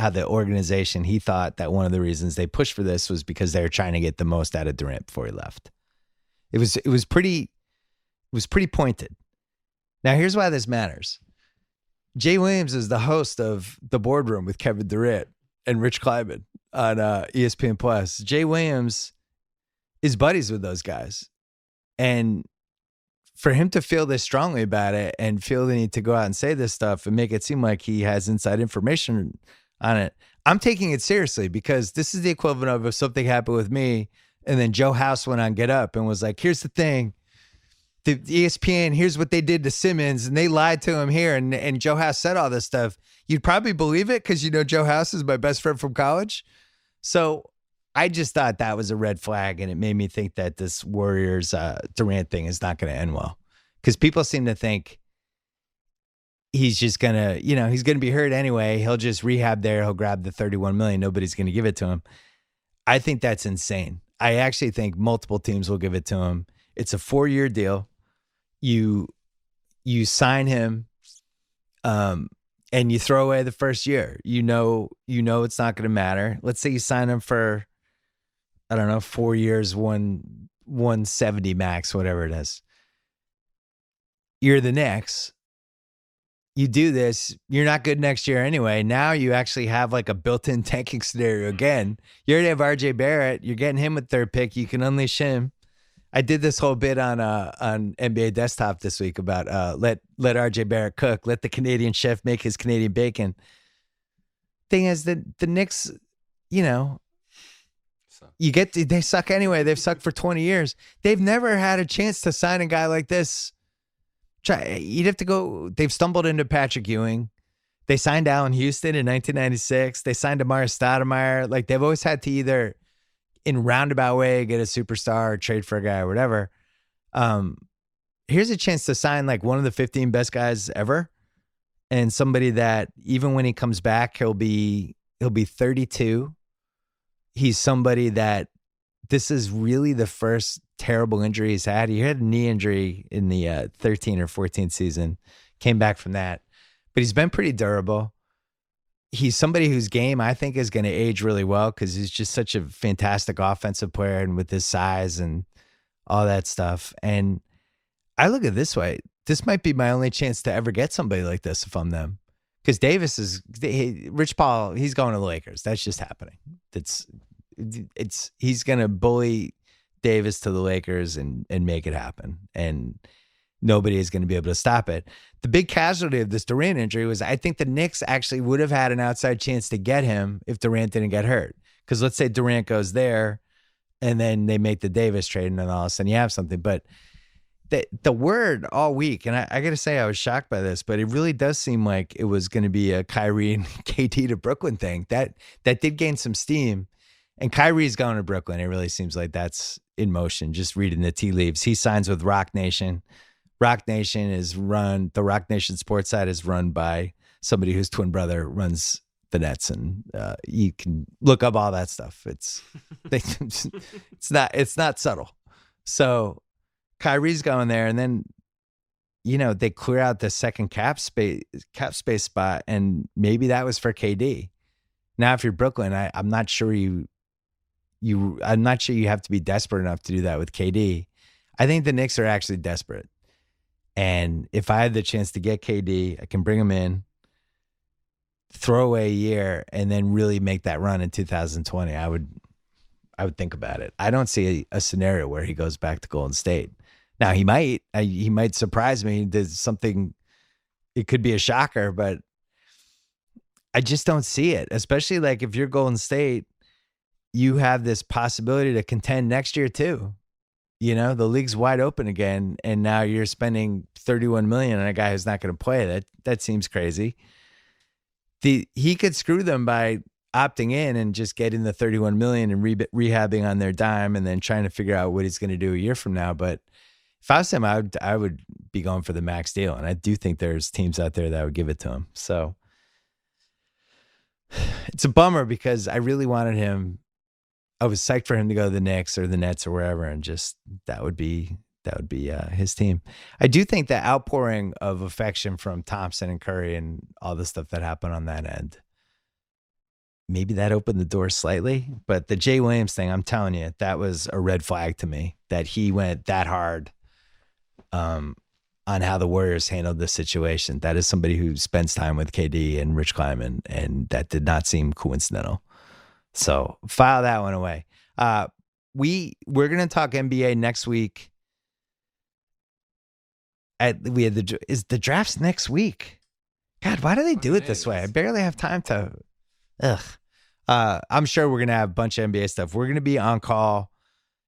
the organization, he thought that one of the reasons they pushed for this was because they were trying to get the most out of Durant before he left. It was pretty pointed. Now, here's why this matters. Jay Williams is the host of The Boardroom with Kevin Durant and Rich Kleiman on ESPN Plus. Jay Williams is buddies with those guys. And for him to feel this strongly about it and feel the need to go out and say this stuff and make it seem like he has inside information on it, I'm taking it seriously, because this is the equivalent of if something happened with me and then Joe House went on Get Up and was like, here's the thing. The ESPN, here's what they did to Simmons, and they lied to him here, and Joe House said all this stuff. You'd probably believe it because Joe House is my best friend from college. So I just thought that was a red flag, and it made me think that this Warriors Durant thing is not going to end well, because people seem to think he's just going to, he's going to be hurt anyway. He'll just rehab there. He'll grab the $31 million. Nobody's going to give it to him. I think that's insane. I actually think multiple teams will give it to him. It's a 4-year deal. You sign him, and you throw away the first year. You know it's not going to matter. Let's say you sign him for, I don't know, 4 years, 170 max, whatever it is. You're the Knicks. You do this, you're not good next year anyway. Now you actually have like a built-in tanking scenario again. You already have RJ Barrett. You're getting him with third pick. You can unleash him. I did this whole bit on NBA Desktop this week about let RJ Barrett cook, let the Canadian chef make his Canadian bacon. Thing is that the Knicks, they suck anyway. They've sucked for 20 years. They've never had a chance to sign a guy like this. You'd have to go. They've stumbled into Patrick Ewing. They signed Allen Houston in 1996. They signed Amari Stoudemire. Like, they've always had to either, in roundabout way, get a superstar or trade for a guy or whatever. Here's a chance to sign like one of the 15 best guys ever, and somebody that even when he comes back, he'll be 32. He's somebody that this is really the first terrible injury he's had. He had a knee injury in the 13 or 14 season, came back from that, but he's been pretty durable. He's somebody whose game I think is going to age really well because he's just such a fantastic offensive player, and with his size and all that stuff. And I look at it this way. This might be my only chance to ever get somebody like this if I'm them. Because Rich Paul, he's going to the Lakers. That's just happening. He's going to bully Davis to the Lakers and make it happen. And nobody is going to be able to stop it. The big casualty of this Durant injury was I think the Knicks actually would have had an outside chance to get him if Durant didn't get hurt. Because let's say Durant goes there and then they make the Davis trade and then all of a sudden you have something. But the word all week, and I got to say I was shocked by this, but it really does seem like it was going to be a Kyrie and KD to Brooklyn thing. That did gain some steam. And Kyrie's going to Brooklyn. It really seems like that's in motion, just reading the tea leaves. He signs with Rock Nation. Rock Nation the Rock Nation sports site is run by somebody whose twin brother runs the Nets. And you can look up all that stuff. It's not subtle. So Kyrie's going there, and then, they clear out the second cap space spot, and maybe that was for KD. Now, if you're Brooklyn, I'm not sure I'm not sure you have to be desperate enough to do that with KD. I think the Knicks are actually desperate. And if I had the chance to get KD, I can bring him in, throw away a year, and then really make that run in 2020. I would think about it. I don't see a scenario where he goes back to Golden State. Now, he might surprise me. There's something, it could be a shocker, but I just don't see it. Especially like if you're Golden State, you have this possibility to contend next year too. The league's wide open again, and now you're spending $31 million on a guy who's not going to play. That seems crazy. He could screw them by opting in and just getting the $31 million and rehabbing on their dime, and then trying to figure out what he's going to do a year from now. But if I was him, I would be going for the max deal, and I do think there's teams out there that would give it to him. So it's a bummer because I really wanted him. I was psyched for him to go to the Knicks or the Nets or wherever, and just that would be his team. I do think the outpouring of affection from Thompson and Curry and all the stuff that happened on that end, maybe that opened the door slightly. But the Jay Williams thing, I'm telling you, that was a red flag to me, that he went that hard on how the Warriors handled this situation. That is somebody who spends time with KD and Rich Kleiman, and that did not seem coincidental. So file that one away. We're going to talk NBA next week. we had the draft's next week. God, why do they do it this way? I barely have time to. Ugh. I'm sure we're gonna have a bunch of NBA stuff. We're gonna be on call.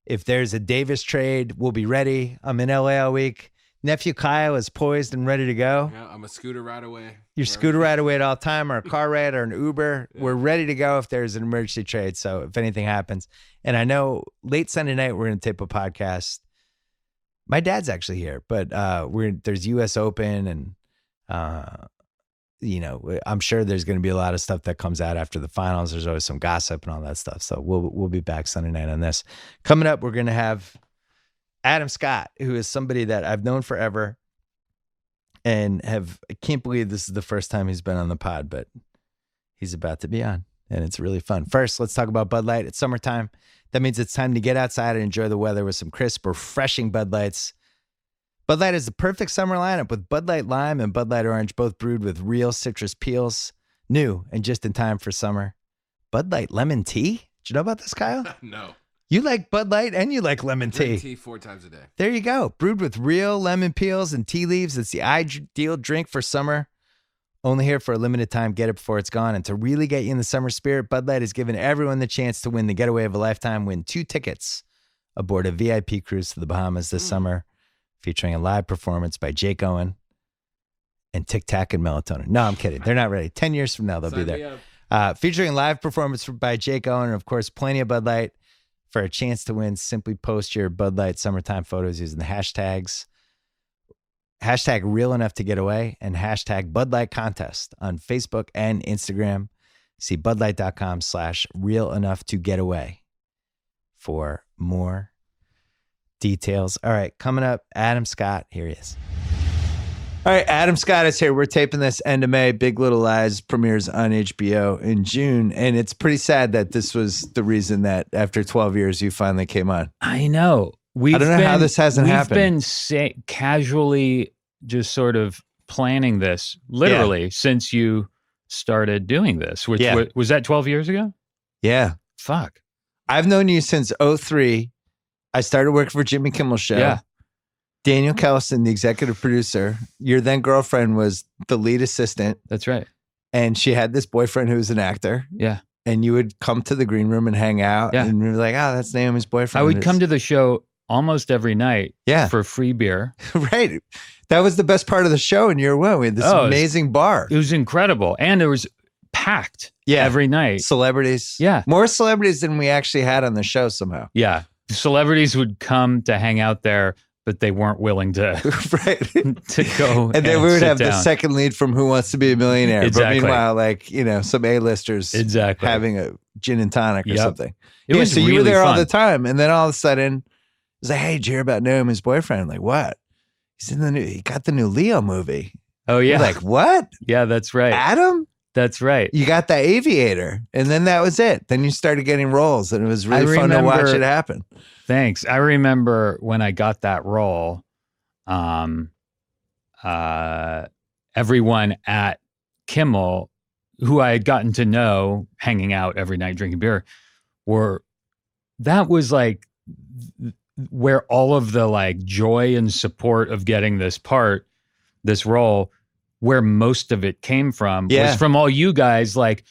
If there's a Davis trade, we'll be ready. I'm in LA all week. Nephew Kyle is poised and ready to go. Yeah, I'm a scooter ride away. Your scooter ride away at all time, or a car ride, or an Uber. Yeah. We're ready to go if there's an emergency trade. So if anything happens, and I know late Sunday night we're gonna tape a podcast. My dad's actually here, but there's U.S. Open, and I'm sure there's going to be a lot of stuff that comes out after the finals. There's always some gossip and all that stuff. So we'll be back Sunday night on this. Coming up, we're going to have Adam Scott, who is somebody that I've known forever, and I can't believe this is the first time he's been on the pod, but he's about to be on, and it's really fun. First, let's talk about Bud Light. It's summertime. That means it's time to get outside and enjoy the weather with some crisp, refreshing Bud Lights. Bud Light is the perfect summer lineup with Bud Light Lime and Bud Light Orange, both brewed with real citrus peels. New and just in time for summer. Bud Light Lemon Tea? Did you know about this, Kyle? No. You like Bud Light and you like lemon tea. Drink tea 4 times a day. There you go. Brewed with real lemon peels and tea leaves. It's the ideal drink for summer. Only here for a limited time. Get it before it's gone. And to really get you in the summer spirit, Bud Light has given everyone the chance to win the getaway of a lifetime. Win 2 tickets aboard a VIP cruise to the Bahamas this summer, featuring a live performance by Jake Owen and Tic Tac and Melatonin. No, I'm kidding. They're not ready. 10 years from now, they'll be there. Featuring a live performance by Jake Owen, and of course, plenty of Bud Light. For a chance to win, simply post your Bud Light summertime photos using the hashtags #real enough to get away and #Bud Light contest on Facebook and Instagram. See budlight.com/real enough to get away for more details. All right, coming up, Adam Scott. Here he is. All right, Adam Scott is here. We're taping this end of May. Big Little Lies premieres on HBO in June. And it's pretty sad that this was the reason that after 12 years, you finally came on. I know. I don't know how this hasn't happened. We've been casually just sort of planning this, literally, since you started doing this. Which was that 12 years ago? Yeah. Fuck. I've known you since 2003. I started working for Jimmy Kimmel show. Yeah. Daniel Kellison, the executive producer, your then girlfriend was the lead assistant. That's right. And she had this boyfriend who was an actor. Yeah. And you would come to the green room and hang out. Yeah. And we were like, oh, that's Naomi's boyfriend. I would come to the show almost every night for free beer. Right. That was the best part of the show in year one. We had this amazing bar. It was incredible. And it was packed every night. Celebrities. Yeah. More celebrities than we actually had on the show somehow. Yeah. Celebrities would come to hang out there, but they weren't willing to to go. And then we would have down. the second lead from Who Wants to Be a Millionaire. Exactly. But meanwhile, some A-listers having a gin and tonic or something. It was so really you were there fun. all the time. And then all of a sudden, it's like, hey, did you hear about Naomi's boyfriend? I'm like, what? He got the new Leo movie. Oh, yeah. You're like, what? Yeah, that's right. Adam? That's right. You got the Aviator. And then that was it. Then you started getting roles, and it was really fun to watch it happen. Thanks. I remember when I got that role, everyone at Kimmel, who I had gotten to know, hanging out every night, drinking beer, that was like where all of the like joy and support of getting this role, where most of it came from was from all you guys, like,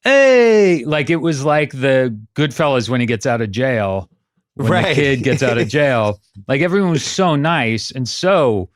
hey, like it was like the Goodfellas when he gets out of jail. When the kid gets out of jail, like everyone was so nice and so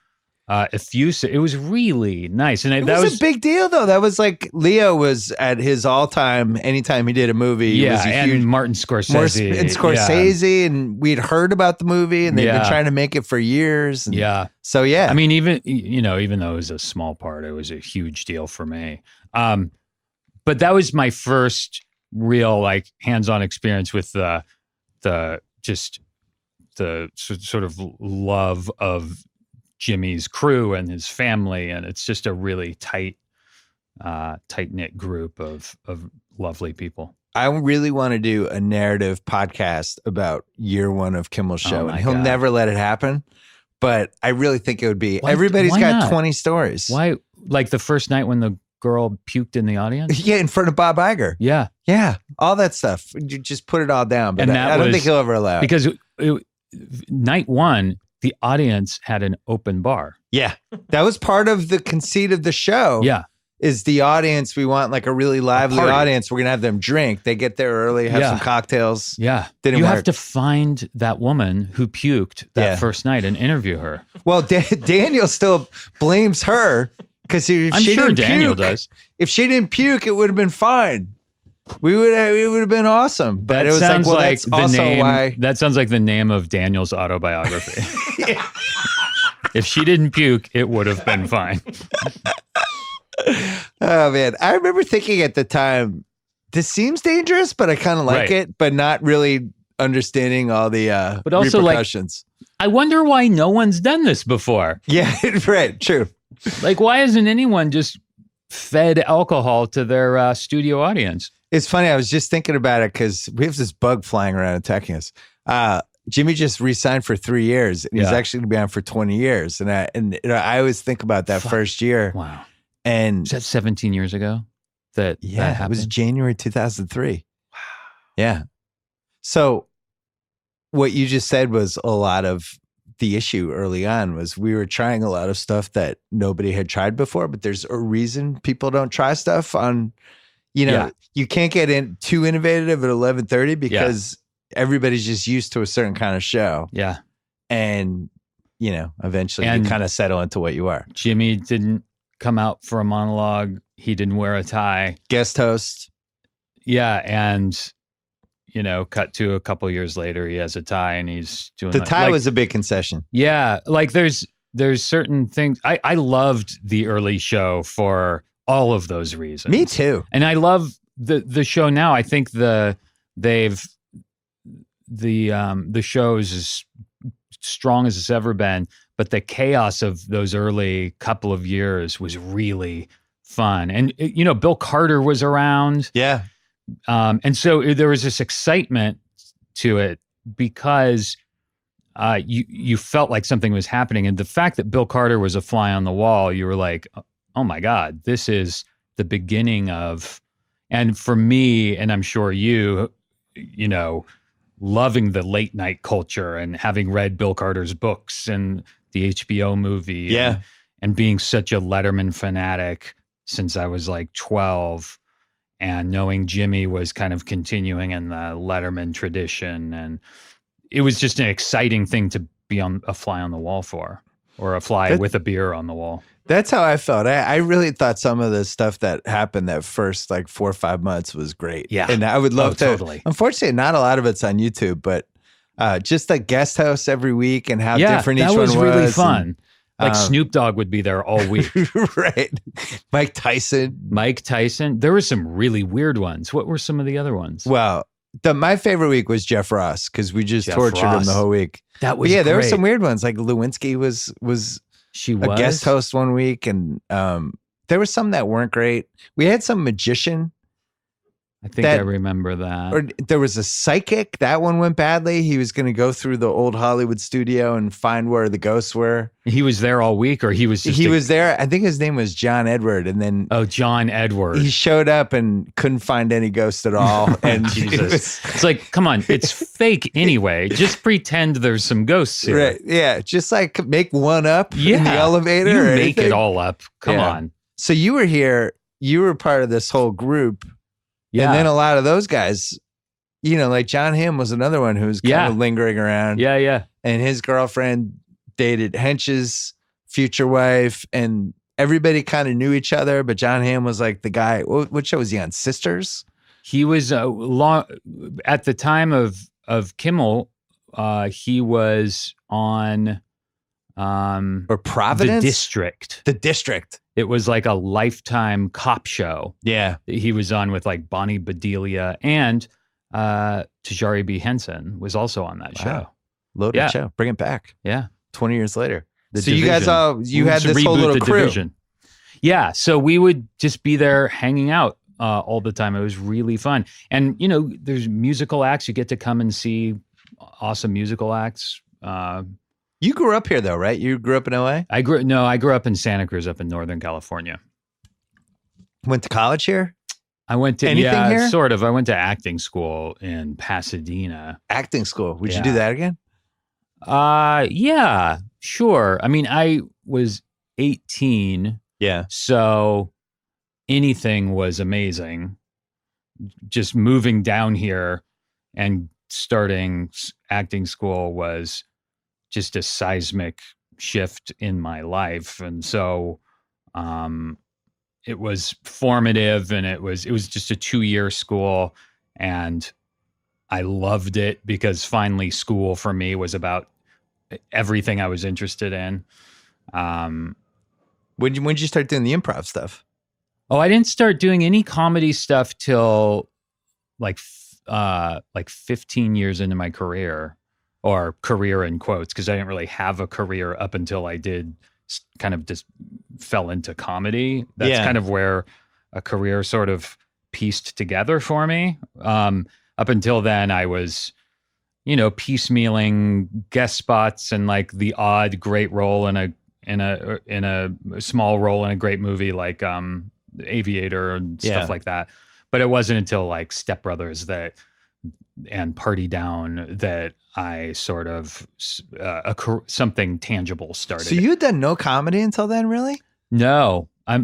effusive. It was really nice. And that was a big deal though. That was like Leo was at his all-time, anytime he did a movie. Yeah. And Martin Scorsese. And we'd heard about the movie and they've been trying to make it for years. And so, I mean, even though it was a small part, it was a huge deal for me. But that was my first real like hands-on experience with the sort of love of Jimmy's crew and his family. And it's just a really tight-knit group of lovely people. I really want to do a narrative podcast about year one of Kimmel's show. And he'll never let it happen. But I really think it would be, everybody's got not? 20 stories. Why? Like the first night when the girl puked in the audience? Yeah, in front of Bob Iger. Yeah. Yeah. All that stuff. You just put it all down. But I don't think he'll ever allow it. Because night one, the audience had an open bar. Yeah. That was part of the conceit of the show. Yeah. Is the audience, we want like a really lively party. audience. We're going to have them drink. They get there early, have some cocktails. Yeah. Didn't you work. have to find that woman who puked that first night and interview her. Well, Daniel still blames her because I'm sure Daniel does. If she didn't puke, it would have been fine. It would have been awesome. But That it was sounds like, well, like that's the also name. why. That sounds like the name of Daniel's autobiography. If she didn't puke, it would have been fine. Oh man, I remember thinking at the time, this seems dangerous, but I kind of like it, but not really understanding all the but also repercussions. I wonder why no one's done this before. Yeah, right, true. Like, why hasn't anyone just fed alcohol to their studio audience? It's funny. I was just thinking about it because we have this bug flying around attacking us. Jimmy just re-signed for 3 years, and he's actually going to be on for 20 years. And I always think about that first year. Wow. And is that 17 years ago? That happened? It was January 2003. Wow. Yeah. So what you just said was a lot of the issue early on was we were trying a lot of stuff that nobody had tried before, but there's a reason people don't try stuff on, you can't get in too innovative at 11:30 because everybody's just used to a certain kind of show. Yeah. And, eventually you kind of settle into what you are. Jimmy didn't come out for a monologue. He didn't wear a tie. Guest host. Yeah. And, cut to a couple years later, he has a tie and he's doing the tie was a big concession. Yeah. Like there's certain things. I loved the early show for all of those reasons. Me too. And I love the show now. I think the show is as strong as it's ever been, but the chaos of those early couple of years was really fun. And Bill Carter was around. Yeah. And so there was this excitement to it because you felt like something was happening. And the fact that Bill Carter was a fly on the wall, you were like, oh my God, this is the beginning of, and for me, and I'm sure you loving the late night culture and having read Bill Carter's books and the HBO movie and being such a Letterman fanatic since I was like 12 and knowing Jimmy was kind of continuing in the Letterman tradition. And it was just an exciting thing to be on a fly on the wall for, or a fly with a beer on the wall. That's how I felt. I really thought some of the stuff that happened that first like 4 or 5 months was great. Yeah. And I would love to. Totally. Unfortunately, not a lot of it's on YouTube, but just like guest hosts every week and how different each one was. That was really fun. Like Snoop Dogg would be there all week. Right. Mike Tyson. There were some really weird ones. What were some of the other ones? Well, my favorite week was Jeff Ross because we just tortured him the whole week. That was great. There were great. some weird ones. Like Lewinsky was a guest host one week, and there were some that weren't great. We had some magician. I think I remember that. Or there was a psychic. That one went badly. He was going to go through the old Hollywood studio and find where the ghosts were. He was there all week, or he was just was there. I think his name was John Edward, and then John Edward. He showed up and couldn't find any ghosts at all. And Jesus, it's like, come on, it's fake anyway. Just pretend there's some ghosts here. Right? Yeah, just like make one up in the elevator. You or make anything. it all up. Come on. So you were here. You were part of this whole group. Yeah. And then a lot of those guys, like John Hamm was another one who was kind of lingering around. Yeah, yeah. And his girlfriend dated Hench's future wife, and everybody kind of knew each other. But John Hamm was like the guy. What show was he on? Sisters? He was at the time of Kimmel. He was on or Providence, The District. It was like a Lifetime cop show. Yeah. He was on with like Bonnie Bedelia, and Taraji B. Henson was also on that show. Loaded show. Bring it back. Yeah. 20 years later. The so division. You guys you had this whole little crew. Division. Yeah. So we would just be there hanging out all the time. It was really fun. And, there's musical acts. You get to come and see awesome musical acts. You grew up here though, right? You grew up in LA? I grew up in Santa Cruz up in Northern California. Went to college here? I went to Anything here? Sort of. I went to acting school in Pasadena. Acting school. Would you do that again? Yeah, sure. I mean, I was 18. Yeah. So anything was amazing. Just moving down here and starting acting school was just a seismic shift in my life. And so it was formative, and it was just a 2-year school, and I loved it because finally school for me was about everything I was interested in. When did you start doing the improv stuff? Oh, I didn't start doing any comedy stuff till like 15 years into my career, or career in quotes, because I didn't really have a career up until I did kind of just fell into comedy. That's kind of where a career sort of pieced together for me. Up until then, I was, piecemealing guest spots and like the odd great role in a small role in a great movie like Aviator and stuff like that. But it wasn't until like Step Brothers and Party Down that I sort of something tangible started. So you had done no comedy until then, really? No. I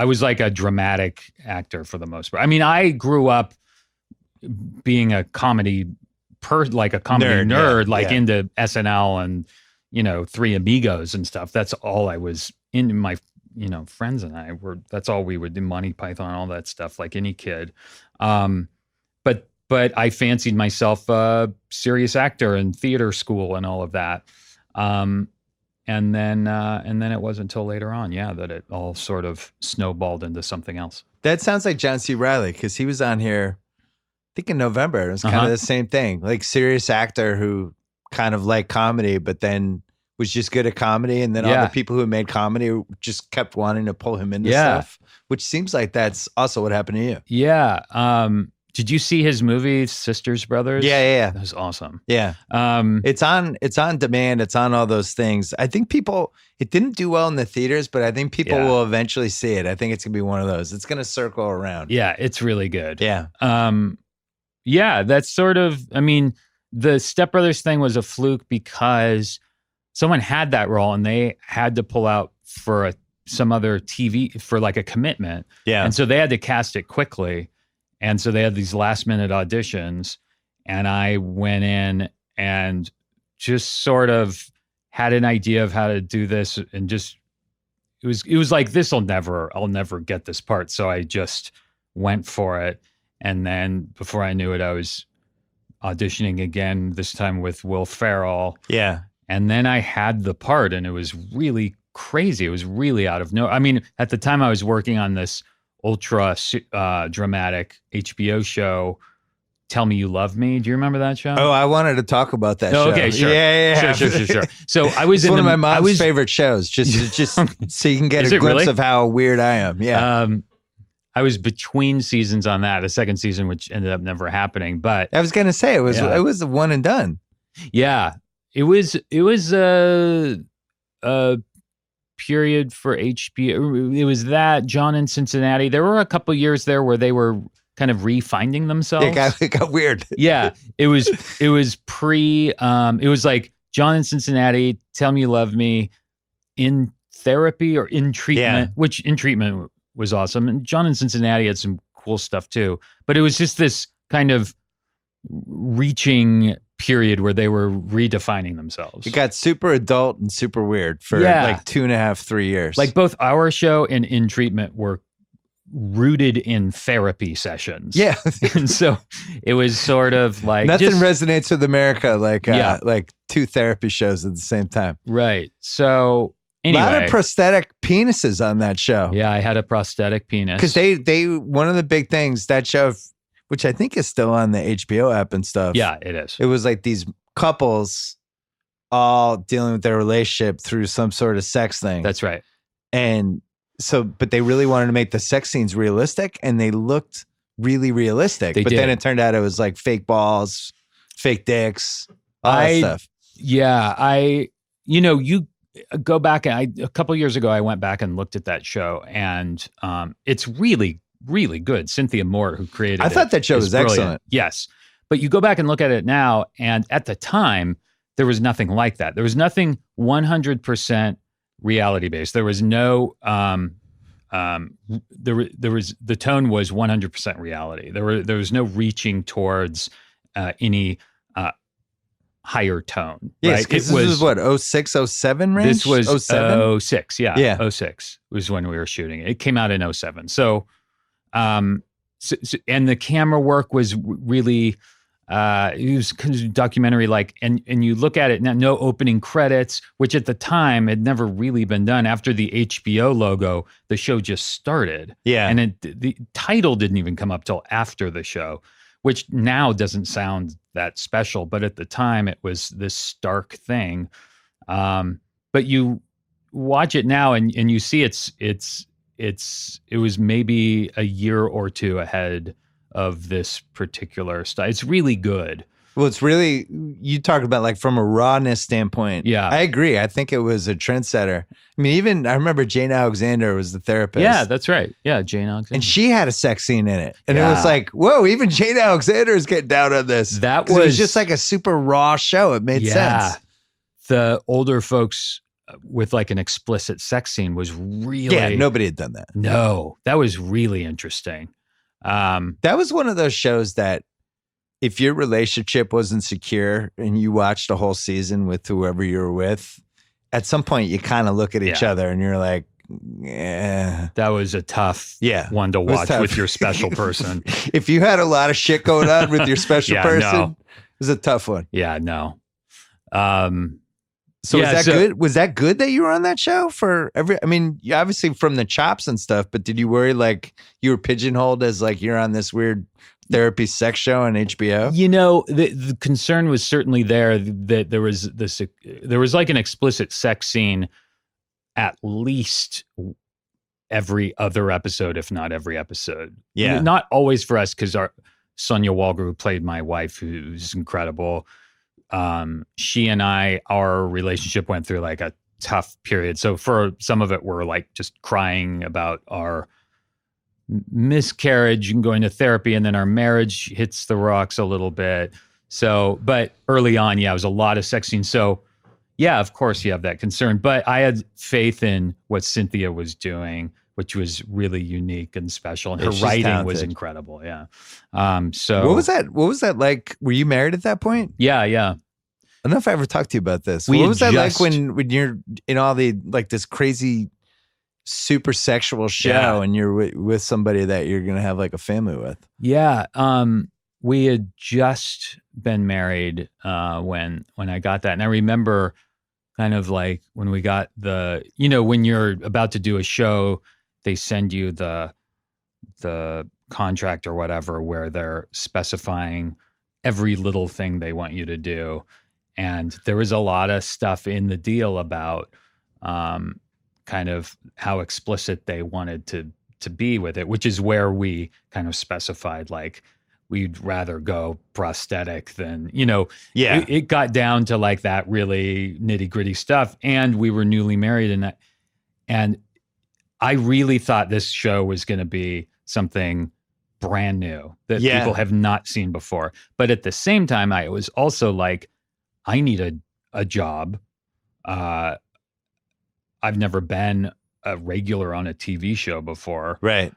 was like a dramatic actor for the most part. I mean, I grew up being a comedy nerd, into SNL and Three Amigos and stuff. That's all I was in. My friends and I that's all we would do, Monty Python, all that stuff, like any kid. But I fancied myself a serious actor in theater school and all of that. And then it wasn't until later on, that it all sort of snowballed into something else. That sounds like John C. Reilly, because he was on here, I think in November. It was kind of the same thing, like serious actor who kind of liked comedy, but then was just good at comedy. And then all the people who made comedy just kept wanting to pull him into stuff, which seems like that's also what happened to you. Yeah. Did you see his movie Sisters Brothers? Yeah. That was awesome. Yeah. It's on demand. It's on all those things. I think it didn't do well in the theaters, but I think people will eventually see it. I think it's going to be one of those. It's going to circle around. Yeah, it's really good. Yeah. That's sort of, the Step Brothers thing was a fluke because someone had that role and they had to pull out for some other TV for like a commitment. Yeah. And so they had to cast it quickly. And so they had these last minute auditions, and I went in and just sort of had an idea of how to do this, and just it was like, I'll never get this part. So I just went for it. And then before I knew it, I was auditioning again, this time with Will Ferrell. Yeah. And then I had the part, and it was really crazy. It was really out of nowhere. I mean, at the time I was working on this ultra dramatic HBO show, Tell Me You Love Me. Do you remember that show? Oh, I wanted to talk about that show. Okay, sure. Yeah. Sure. So I was one of my mom's favorite shows, just so you can get a glimpse of how weird I am. Yeah. I was between seasons on that, a second season, which ended up never happening. But I was going to say it was the one and done. Yeah. It was a period for HBO. It was that, John in Cincinnati. There were a couple years there where they were kind of refinding themselves. It got weird. Yeah. It was pre, it was like John in Cincinnati, Tell Me You Love Me, In Therapy or In Treatment, which In Treatment was awesome. And John in Cincinnati had some cool stuff too. But it was just this kind of reaching period where they were redefining themselves. It got super adult and super weird for like 2.5, 3 years. Like both our show and In Treatment were rooted in therapy sessions. Yeah. And so it was sort of like nothing resonates with America like two therapy shows at the same time. Right. So anyway. A lot of prosthetic penises on that show. Yeah, I had a prosthetic penis. Because they one of the big things, that show, which I think is still on the HBO app and stuff. Yeah, it is. It was like these couples all dealing with their relationship through some sort of sex thing. That's right. And so, but they really wanted to make the sex scenes realistic, and they looked really realistic. But then it turned out it was like fake balls, fake dicks, all that stuff. Yeah, you go back, and a couple of years ago, I went back and looked at that show, and it's really, really good. Cynthia Moore, who created it. I thought that show was excellent. Yes. But you go back and look at it now, and at the time, there was nothing like that. There was nothing 100% reality based. There was no there was the tone was 100% reality. There was no reaching towards any higher tone. Yes, right? because this was what, 06, 07 range? This was 07? 06, yeah. 06 was when we were shooting it. It came out in 07. So, and the camera work was really, it was kind of documentary like, and you look at it now, no opening credits, which at the time had never really been done. After the HBO logo, the show just started. Yeah. And the title didn't even come up till after the show, which now doesn't sound that special, but at the time it was this stark thing. But you watch it now and you see it was maybe a year or two ahead of this particular style. It's really good. Well, it's really, you talked about like from a rawness standpoint. Yeah. I agree. I think it was a trendsetter. I mean, even I remember Jane Alexander was the therapist. Yeah, that's right. Yeah, Jane Alexander. And she had a sex scene in it. And it Yeah. was like, whoa, even Jane Alexander is getting down on this. That 'Cause it was was just like a super raw show. It made sense. The older folks with like an explicit sex scene was really. Yeah, nobody had done that. No, that was really interesting. That was one of those shows that if your relationship wasn't secure and you watched a whole season with whoever you were with, at some point you kind of look at each other and you're like, yeah. That was a tough one to was watch tough. with your special person. If you had a lot of shit going on with your special Yeah, person, no. it was a tough one. Yeah, no. So Yeah, was that good? Was that good that you were on that show for I mean, you obviously from the chops and stuff, but did you worry like you were pigeonholed as like you're on this weird therapy sex show on HBO? You know, the concern was certainly there that there was like an explicit sex scene at least every other episode, if not every episode. Yeah. Not always for us, because our Sonia Walger, who played my wife, who's incredible. She and our relationship went through like a tough period. So for some of it, we're like just crying about our miscarriage and going to therapy, and then our marriage hits the rocks a little bit. So, but early on, yeah, it was a lot of sex scenes. So yeah, of course you have that concern, but I had faith in what Cynthia was doing, which was really unique and special. And her she's writing talented. was incredible. Yeah. So What was that like? Were you married at that point? Yeah. I don't know if I ever talked to you about this. We What was that just- like when you're in all the like this crazy super sexual show Yeah. and you're with somebody that you're going to have like a family with? Yeah. We had just been married when I got that. And I remember kind of like when we got when you're about to do a show, they send you the contract or whatever where they're specifying every little thing they want you to do. And there was a lot of stuff in the deal about kind of how explicit they wanted to be with it, which is where we kind of specified like we'd rather go prosthetic than, it got down to like that really nitty gritty stuff. And we were newly married and I really thought this show was going to be something brand new that people have not seen before. But at the same time, I was also like, I need a job. I've never been a regular on a TV show before. Right.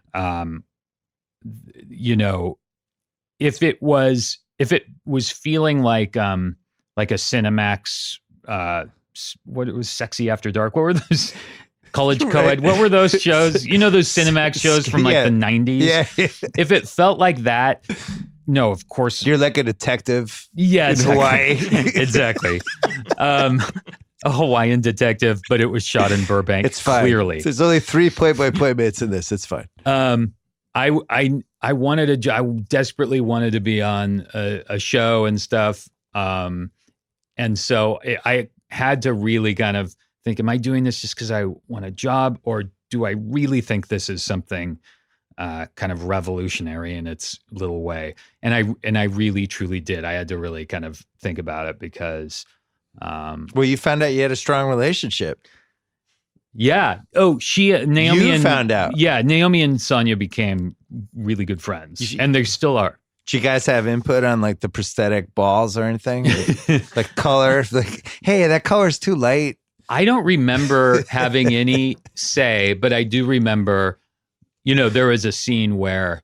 If it was feeling like a Cinemax, what it was, Sexy After Dark. What were those? College Co-ed. What were those shows? You know, those Cinemax shows from like the 90s? Yeah. If it felt like that, no, of course. You're like a detective Yeah, in exactly. Hawaii. Exactly. A Hawaiian detective, but it was shot in Burbank. It's fine. Clearly. There's only 3 Playboy Playmates in this. It's fine. I wanted I desperately wanted to be on a show and stuff. And so I had to really kind of think, am I doing this just because I want a job, or do I really think this is something kind of revolutionary in its little way? And I really truly did. I had to really kind of think about it because Well, you found out you had a strong relationship. yeah. Oh, Naomi You and found out. Yeah, Naomi and Sonia became really good friends, and they still are. Did you guys have input on like the prosthetic balls or anything? Like color? Like, hey, that color's too light. I don't remember having any say, but I do remember, there was a scene where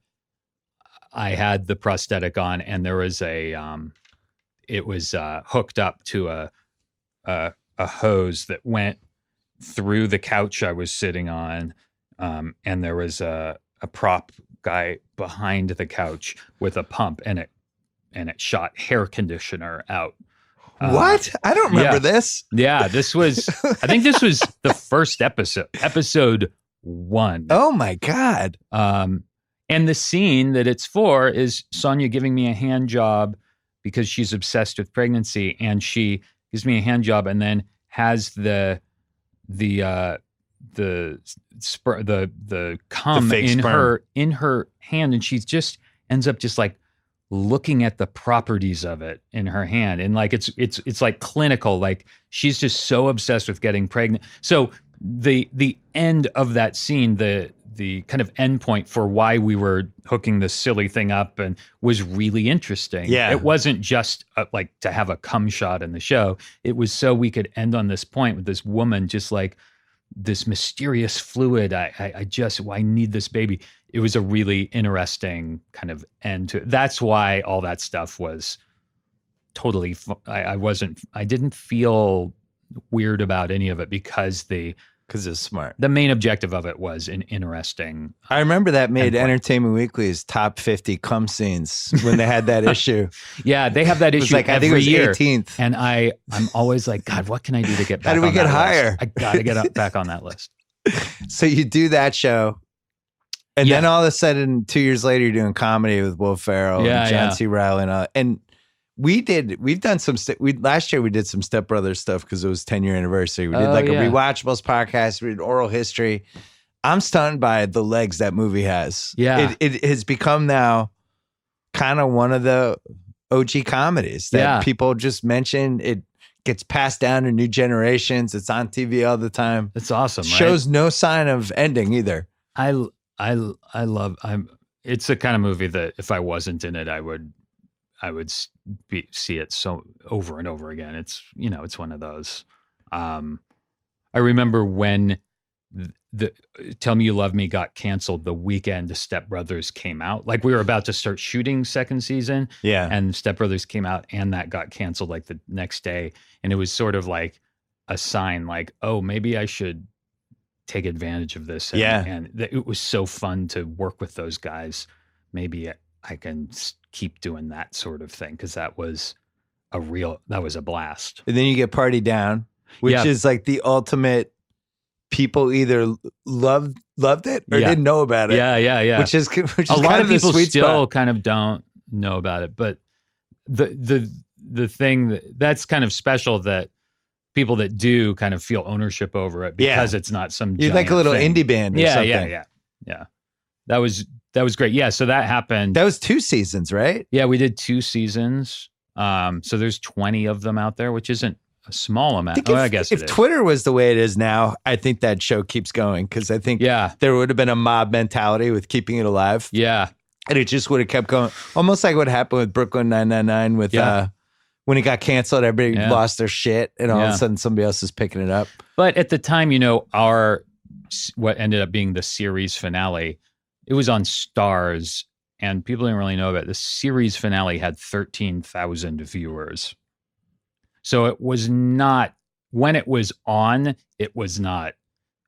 I had the prosthetic on, and there was it was hooked up to a hose that went through the couch I was sitting on, and there was a prop guy behind the couch with a pump, and it shot hair conditioner out. What? I don't remember this. Yeah, I think this was the first episode 1. Oh my God. And the scene that it's for is Sonia giving me a hand job because she's obsessed with pregnancy, and she gives me a hand job and then has the cum in her hand, and she's just ends up just like looking at the properties of it in her hand, and like it's like clinical, like she's just so obsessed with getting pregnant. So the end of that scene, the kind of end point for why we were hooking this silly thing up and was really interesting. Yeah, it wasn't just like to have a cum shot in the show. It was so we could end on this point with this woman just like this mysterious fluid. I need this baby. It was a really interesting kind of end to it. That's why all that stuff was totally, I didn't feel weird about any of it because it's smart. The main objective of it was an interesting. I remember that made Entertainment Weekly's top 50 cum scenes when they had that issue. Yeah, they have that issue every I think it was year. 18th. And I'm always like, God, what can I do to get back? How do we get higher? I got to get back on that list. So you do that show. And then all of a sudden, 2 years later, you're doing comedy with Will Ferrell and John C. Reilly. And we've done some, last year we did some Step Brothers stuff because it was 10-year anniversary. We did a Rewatchables podcast. We did oral history. I'm stunned by the legs that movie has. Yeah. It has become now kind of one of the OG comedies that people just mention. It gets passed down to new generations. It's on TV all the time. It's awesome, right? Shows no sign of ending either. It's the kind of movie that if I wasn't in it, I would see it so over and over again. It's, it's one of those. I remember when the Tell Me You Love Me got canceled the weekend Step Brothers came out. Like we were about to start shooting second season. Yeah. And Step Brothers came out and that got canceled like the next day. And it was sort of like a sign like, oh, maybe I should take advantage of this. And it was so fun to work with those guys. Maybe I can keep doing that sort of thing because that was a blast. And then you get Party Down, which is like the ultimate. People either loved it or didn't know about it. Yeah. Which is a lot of people still kind of don't know about it, but the thing that's kind of special that people that do kind of feel ownership over it because it's not some. You're like a little indie band. Or something. Yeah. That was great. Yeah. So that happened. That was 2 seasons, right? Yeah, we did 2 seasons. So there's 20 of them out there, which isn't a small amount. I guess if Twitter was the way it is now, I think that show keeps going because I think there would have been a mob mentality with keeping it alive. Yeah. And it just would have kept going. Almost like what happened with Brooklyn 999 with when it got canceled, everybody lost their shit and all of a sudden somebody else is picking it up. But at the time, what ended up being the series finale, it was on Stars and people didn't really know about it. The series finale had 13,000 viewers. So it was not, when it was on, it was not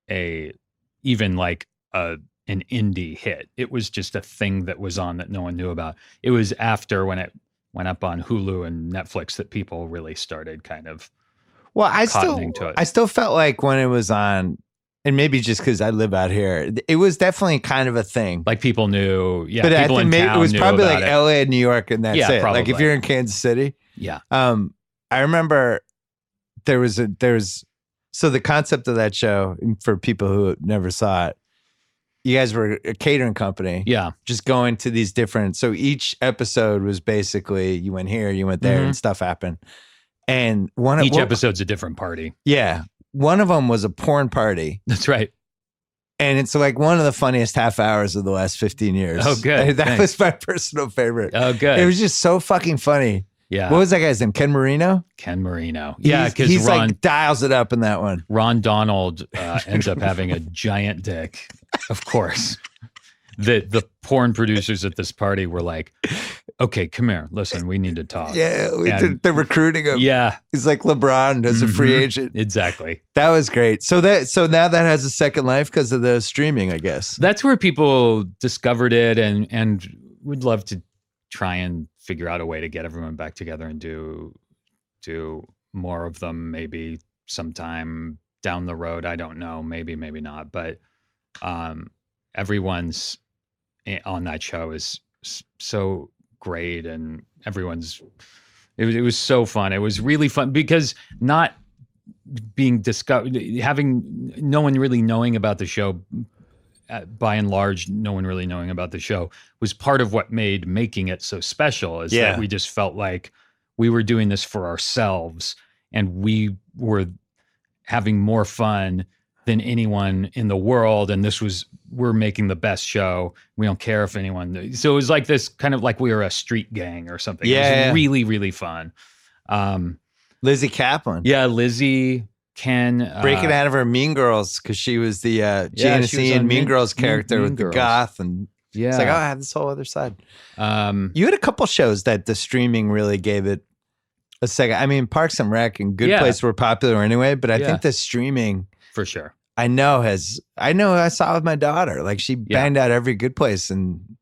even like an indie hit. It was just a thing that was on that no one knew about. It was after when it went up on Hulu and Netflix that people really started kind of I still felt like when it was on, and maybe just because I live out here, it was definitely kind of a thing. Like people knew, but people in town it was probably like it. LA and New York and that's it. Probably. Like if you're in Kansas City. Yeah. I remember there was so the concept of that show for people who never saw it, you guys were a catering company. Yeah. Just going to these different, so each episode was basically you went here, you went there and stuff happened. And each episode's a different party. Yeah. One of them was a porn party. That's right. And it's like one of the funniest half hours of the last 15 years. Oh, good. That was my personal favorite. Oh, good. It was just so fucking funny. Yeah. What was that guy's name? Ken Marino? Ken Marino. Yeah, because he's Ron, like dials it up in that one. Ron Donald ends up having a giant dick, of course. The porn producers at this party were like, okay, come here. Listen, we need to talk. Yeah, they're recruiting him. Yeah. He's like LeBron as a free agent. Exactly. That was great. So now that has a second life because of the streaming, I guess. That's where people discovered it and would love to try and figure out a way to get everyone back together and do more of them maybe sometime down the road. I don't know. Maybe not. But everyone's on that show is so great, and it was so fun. It was really fun because not being discovered, having no one really knowing about the show, by and large, no one really knowing about the show was part of what made making it so special, is that we just felt like we were doing this for ourselves and we were having more fun than anyone in the world. And we're making the best show. We don't care if anyone, so it was like this kind of like we were a street gang or something. It was really, really fun. Lizzie Kaplan. Yeah. Lizzie, Ken. Breaking out of her Mean Girls because she was the Janice in Mean Girls character with the goth. And it's like, oh, I have this whole other side. You had a couple shows that the streaming really gave it a second. I mean, Parks and Rec and Good Place were popular anyway, but I think the streaming... For sure. I saw with my daughter. Like she banged out every Good Place in,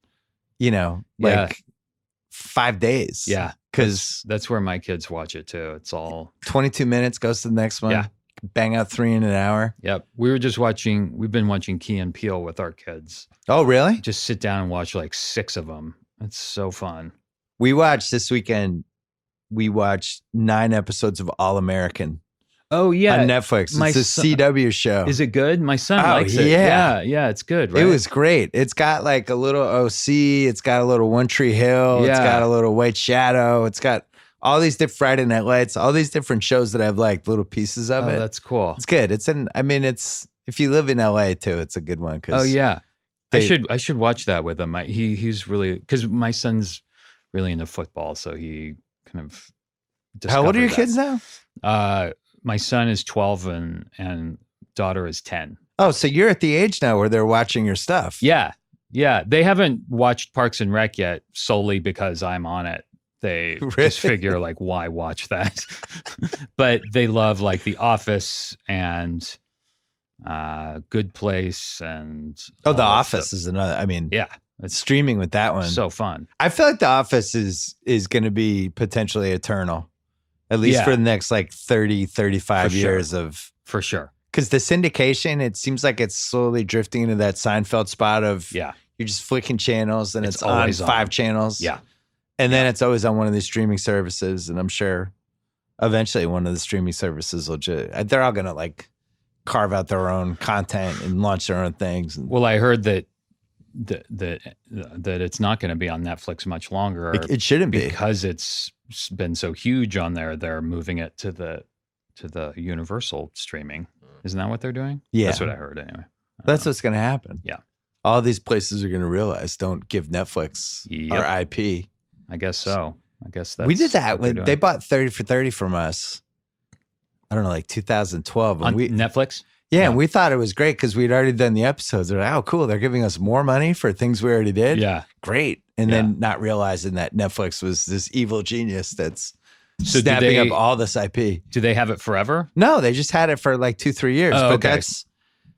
5 days. Yeah. Because that's where my kids watch it too. It's all 22 minutes, goes to the next one. Yeah. Bang out 3 in an hour. Yep. We've been watching Key and Peele with our kids. Oh, really? Just sit down and watch like 6 of them. It's so fun. We watched 9 episodes of All American. Oh, yeah. On Netflix. It's a CW show. Is it good? My son likes it. Yeah. Yeah, it's good, right? It was great. It's got like a little OC. It's got a little One Tree Hill. Yeah. It's got a little White Shadow. It's got all these different Friday Night Lights, all these different shows that have like little pieces of it. That's cool. It's good. If you live in LA too, it's a good one. Oh, yeah. I should watch that with him. He's really, because my son's really into football, so he kind of How old are your kids now? My son is 12 and daughter is 10. Oh, so you're at the age now where they're watching your stuff. Yeah. Yeah. They haven't watched Parks and Rec yet solely because I'm on it. They just figure like, why watch that? But they love like The Office and Good Place and The Office is another. I mean, it's streaming with that one. So fun. I feel like The Office is going to be potentially eternal. At least for the next like 30, 35 years of... For sure. Because the syndication, it seems like it's slowly drifting into that Seinfeld spot of you're just flicking channels and it's on 5 channels. Yeah. And then it's always on one of these streaming services. And I'm sure eventually one of the streaming services will they're all going to like carve out their own content and launch their own things. Well, I heard that it's not going to be on Netflix much longer. It shouldn't be. Because it's been so huge on there. They're moving it to the Universal streaming. Isn't that what they're doing? Yeah. That's what I heard anyway. That's what's going to happen. Yeah. All these places are going to realize don't give Netflix our IP. I guess so. I guess that's we did that when they bought 30 for 30 from us. I don't know, like 2012. On Netflix? Yeah, and we thought it was great because we'd already done the episodes. They're like, oh, cool. They're giving us more money for things we already did. Yeah. Great. And then not realizing that Netflix was this evil genius that's snapping up all this IP. Do they have it forever? No, they just had it for like 2-3 years. Oh, but that's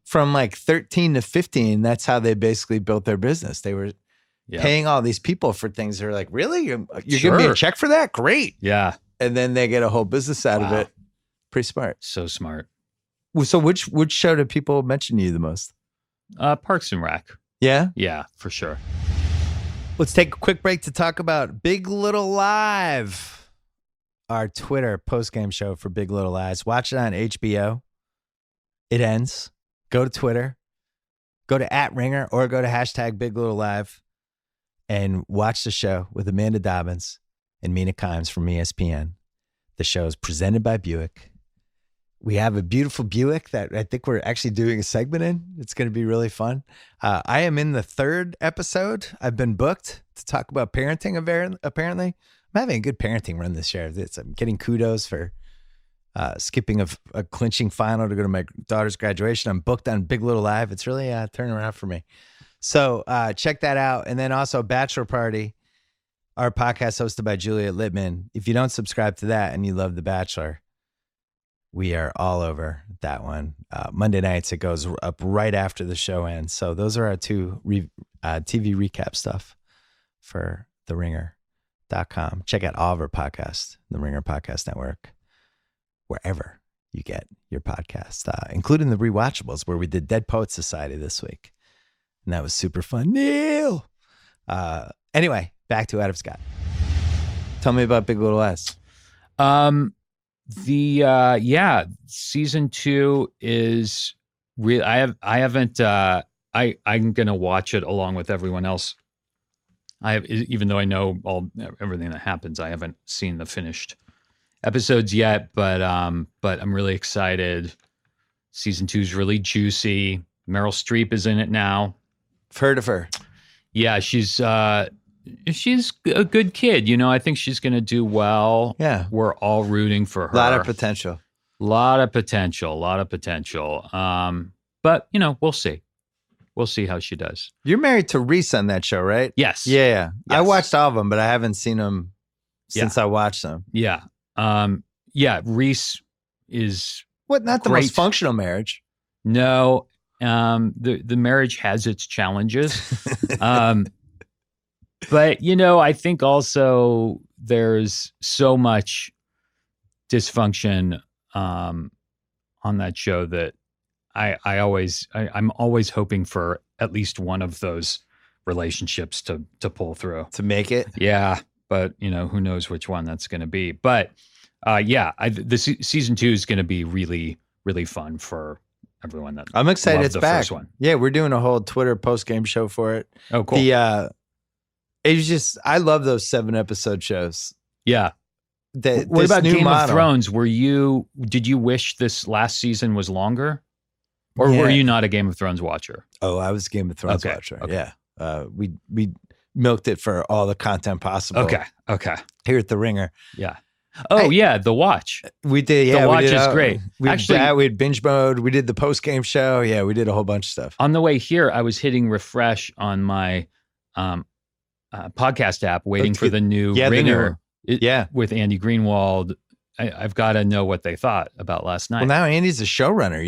from like 13 to 15. That's how they basically built their business. They were paying all these people for things. They're like, really? You're giving me a check for that? Great. Yeah. And then they get a whole business out of it. Pretty smart. So smart. So which show do people mention to you the most? Parks and Rec. Yeah? Yeah, for sure. Let's take a quick break to talk about Big Little Live, our Twitter post-game show for Big Little Lies. Watch it on HBO. It ends. Go to Twitter. Go to @Ringer or go to hashtag Big Little Live and watch the show with Amanda Dobbins and Mina Kimes from ESPN. The show is presented by Buick. We have a beautiful Buick that I think we're actually doing a segment in. It's going to be really fun. I am in the 3rd episode. I've been booked to talk about parenting, apparently. I'm having a good parenting run this year. I'm getting kudos for skipping a clinching final to go to my daughter's graduation. I'm booked on Big Little Live. It's really turning around for me. So check that out. And then also Bachelor Party, our podcast hosted by Juliet Littman. If you don't subscribe to that and you love The Bachelor, we are all over that one. Monday nights, it goes up right after the show ends. So those are our two TV recap stuff for TheRinger.com. Check out all of our podcasts, The Ringer Podcast Network, wherever you get your podcast, including the rewatchables where we did Dead Poets Society this week. And that was super fun. Neil! Anyway, back to Adam Scott. Tell me about Big Little Lies. Season 2 is real. I'm gonna watch it along with everyone else. Even though I know everything that happens, I haven't seen the finished episodes yet, but I'm really excited. Season 2 is really juicy. Meryl Streep is in it now. I've heard of her. Yeah, she's a good kid. You know, I think she's going to do well. Yeah. We're all rooting for her. A lot of potential. But, you know, we'll see. We'll see how she does. You're married to Reese on that show, right? Yes. Yeah. Yes. I watched all of them, but I haven't seen them since I watched them. Yeah. Reese is not the great. most functional marriage. No. The marriage has its challenges. But, you know, I think also there's so much dysfunction on that show that I'm always hoping for at least one of those relationships to pull through. To make it? Yeah. But, you know, who knows which one that's going to be. But, season 2 is going to be really, really fun for everyone. I'm excited it's back. First one. Yeah, we're doing a whole Twitter post-game show for it. Oh, cool. It's just, I love those 7-episode shows. Yeah. What about Game of Thrones? Did you wish this last season was longer? Or were you not a Game of Thrones watcher? Oh, I was a Game of Thrones watcher. Okay. Yeah. We milked it for all the content possible. Okay. Here at The Ringer. Yeah. Oh, The Watch. We did, yeah. The Watch is great. We had binge mode. We did the post-game show. Yeah, we did a whole bunch of stuff. On the way here, I was hitting refresh on my podcast app, waiting for the new Ringer with Andy Greenwald. I've got to know what they thought about last night. Well, now Andy's a showrunner.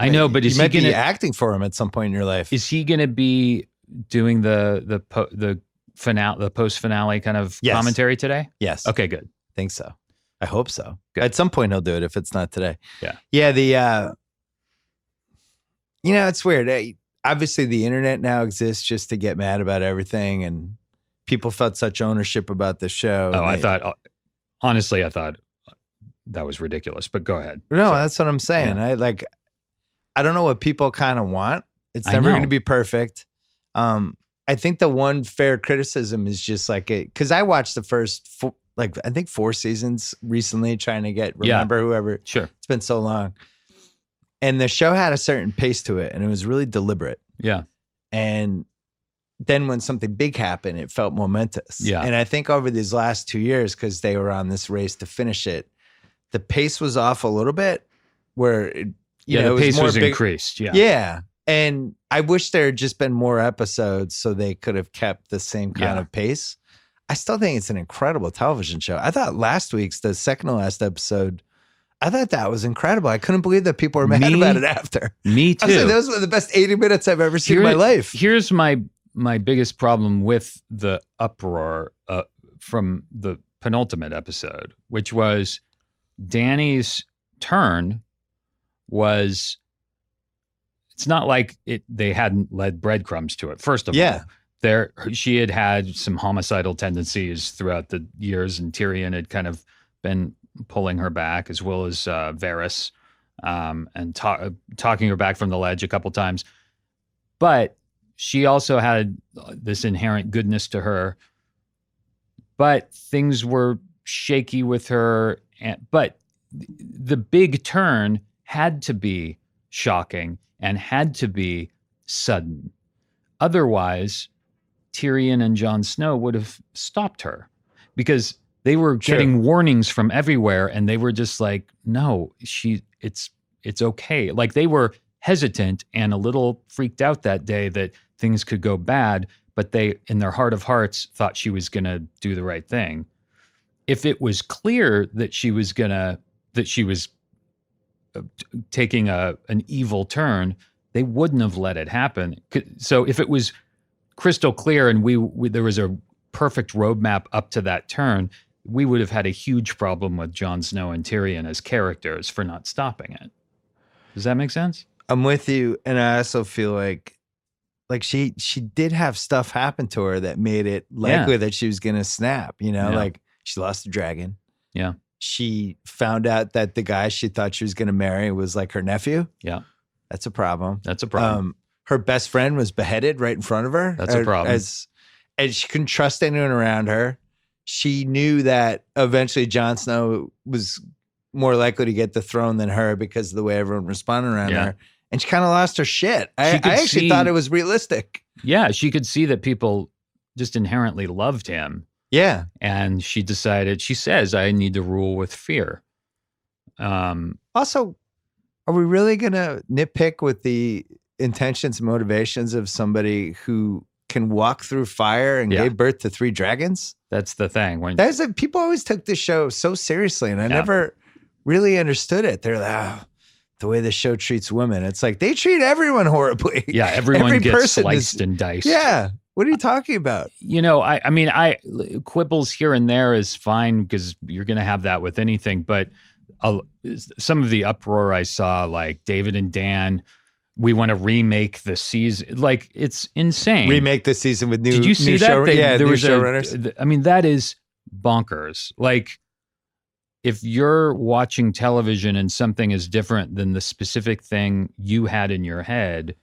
I know, but you might be acting for him at some point in your life. Is he going to be doing the finale, the post finale kind of commentary today? Yes. Okay, good. Think so. I hope so. Good. At some point he'll do it if it's not today. Yeah. Yeah. It's weird. Obviously the internet now exists just to get mad about everything, and people felt such ownership about the show. Oh, I thought that was ridiculous, but go ahead. No, that's what I'm saying. Yeah. I don't know what people kind of want. It's never going to be perfect. I think the one fair criticism is just because I watched the first I think 4 seasons recently, trying to remember whoever. Sure. It's been so long. And the show had a certain pace to it, and it was really deliberate. Yeah. And then when something big happened, it felt momentous. Yeah. And I think over these last 2 years, because they were on this race to finish it, the pace was off a little bit, where the pace was increased. Yeah. Yeah. And I wish there had just been more episodes so they could have kept the same kind of pace. I still think it's an incredible television show. I thought last week's, the second to last episode, I thought that was incredible. I couldn't believe that people were mad about it after. Me too. I was like, those were the best 80 minutes I've ever seen in my life. Here's my biggest problem with the uproar from the penultimate episode, which was Danny's turn was, it's not like they hadn't led breadcrumbs to it. First of all, she had some homicidal tendencies throughout the years, and Tyrion had kind of been pulling her back, as well as Varys, and talking her back from the ledge a couple times. But she also had this inherent goodness to her. But things were shaky with her. But the big turn had to be shocking and had to be sudden. Otherwise, Tyrion and Jon Snow would have stopped her. because they were getting warnings from everywhere, and they were just like, no, it's okay. Like, they were hesitant and a little freaked out that day that things could go bad, but they, in their heart of hearts, thought she was going to do the right thing. If it was clear that she was taking an evil turn, they wouldn't have let it happen. So if it was crystal clear and we there was a perfect roadmap up to that turn, we would have had a huge problem with Jon Snow and Tyrion as characters for not stopping it. Does that make sense? I'm with you, and I also feel like she did have stuff happen to her that made it likely that she was going to snap. Like she lost a dragon. Yeah. She found out that the guy she thought she was going to marry was like her nephew. Yeah. That's a problem. That's a problem. Her best friend was beheaded right in front of her. That's a problem. And she couldn't trust anyone around her. She knew that eventually Jon Snow was more likely to get the throne than her because of the way everyone responded around her. And she kind of lost her shit. I actually thought it was realistic. Yeah, she could see that people just inherently loved him. Yeah. And she decided, she says, I need to rule with fear. Also, are we really going to nitpick with the intentions and motivations of somebody who can walk through fire and gave birth to 3 dragons? That's the thing. People always took this show so seriously, and I never really understood it. They're like, the way the show treats women. It's like they treat everyone horribly. Yeah, every gets sliced and diced. Yeah. What are you talking about? I mean, quibbles here and there is fine because you're going to have that with anything. But some of the uproar I saw, like David and Dan, we want to remake the season. Like, it's insane. Remake the season with new. Did you see that? There was showrunners. I mean, that is bonkers. Like, if you're watching television and something is different than the specific thing you had in your head,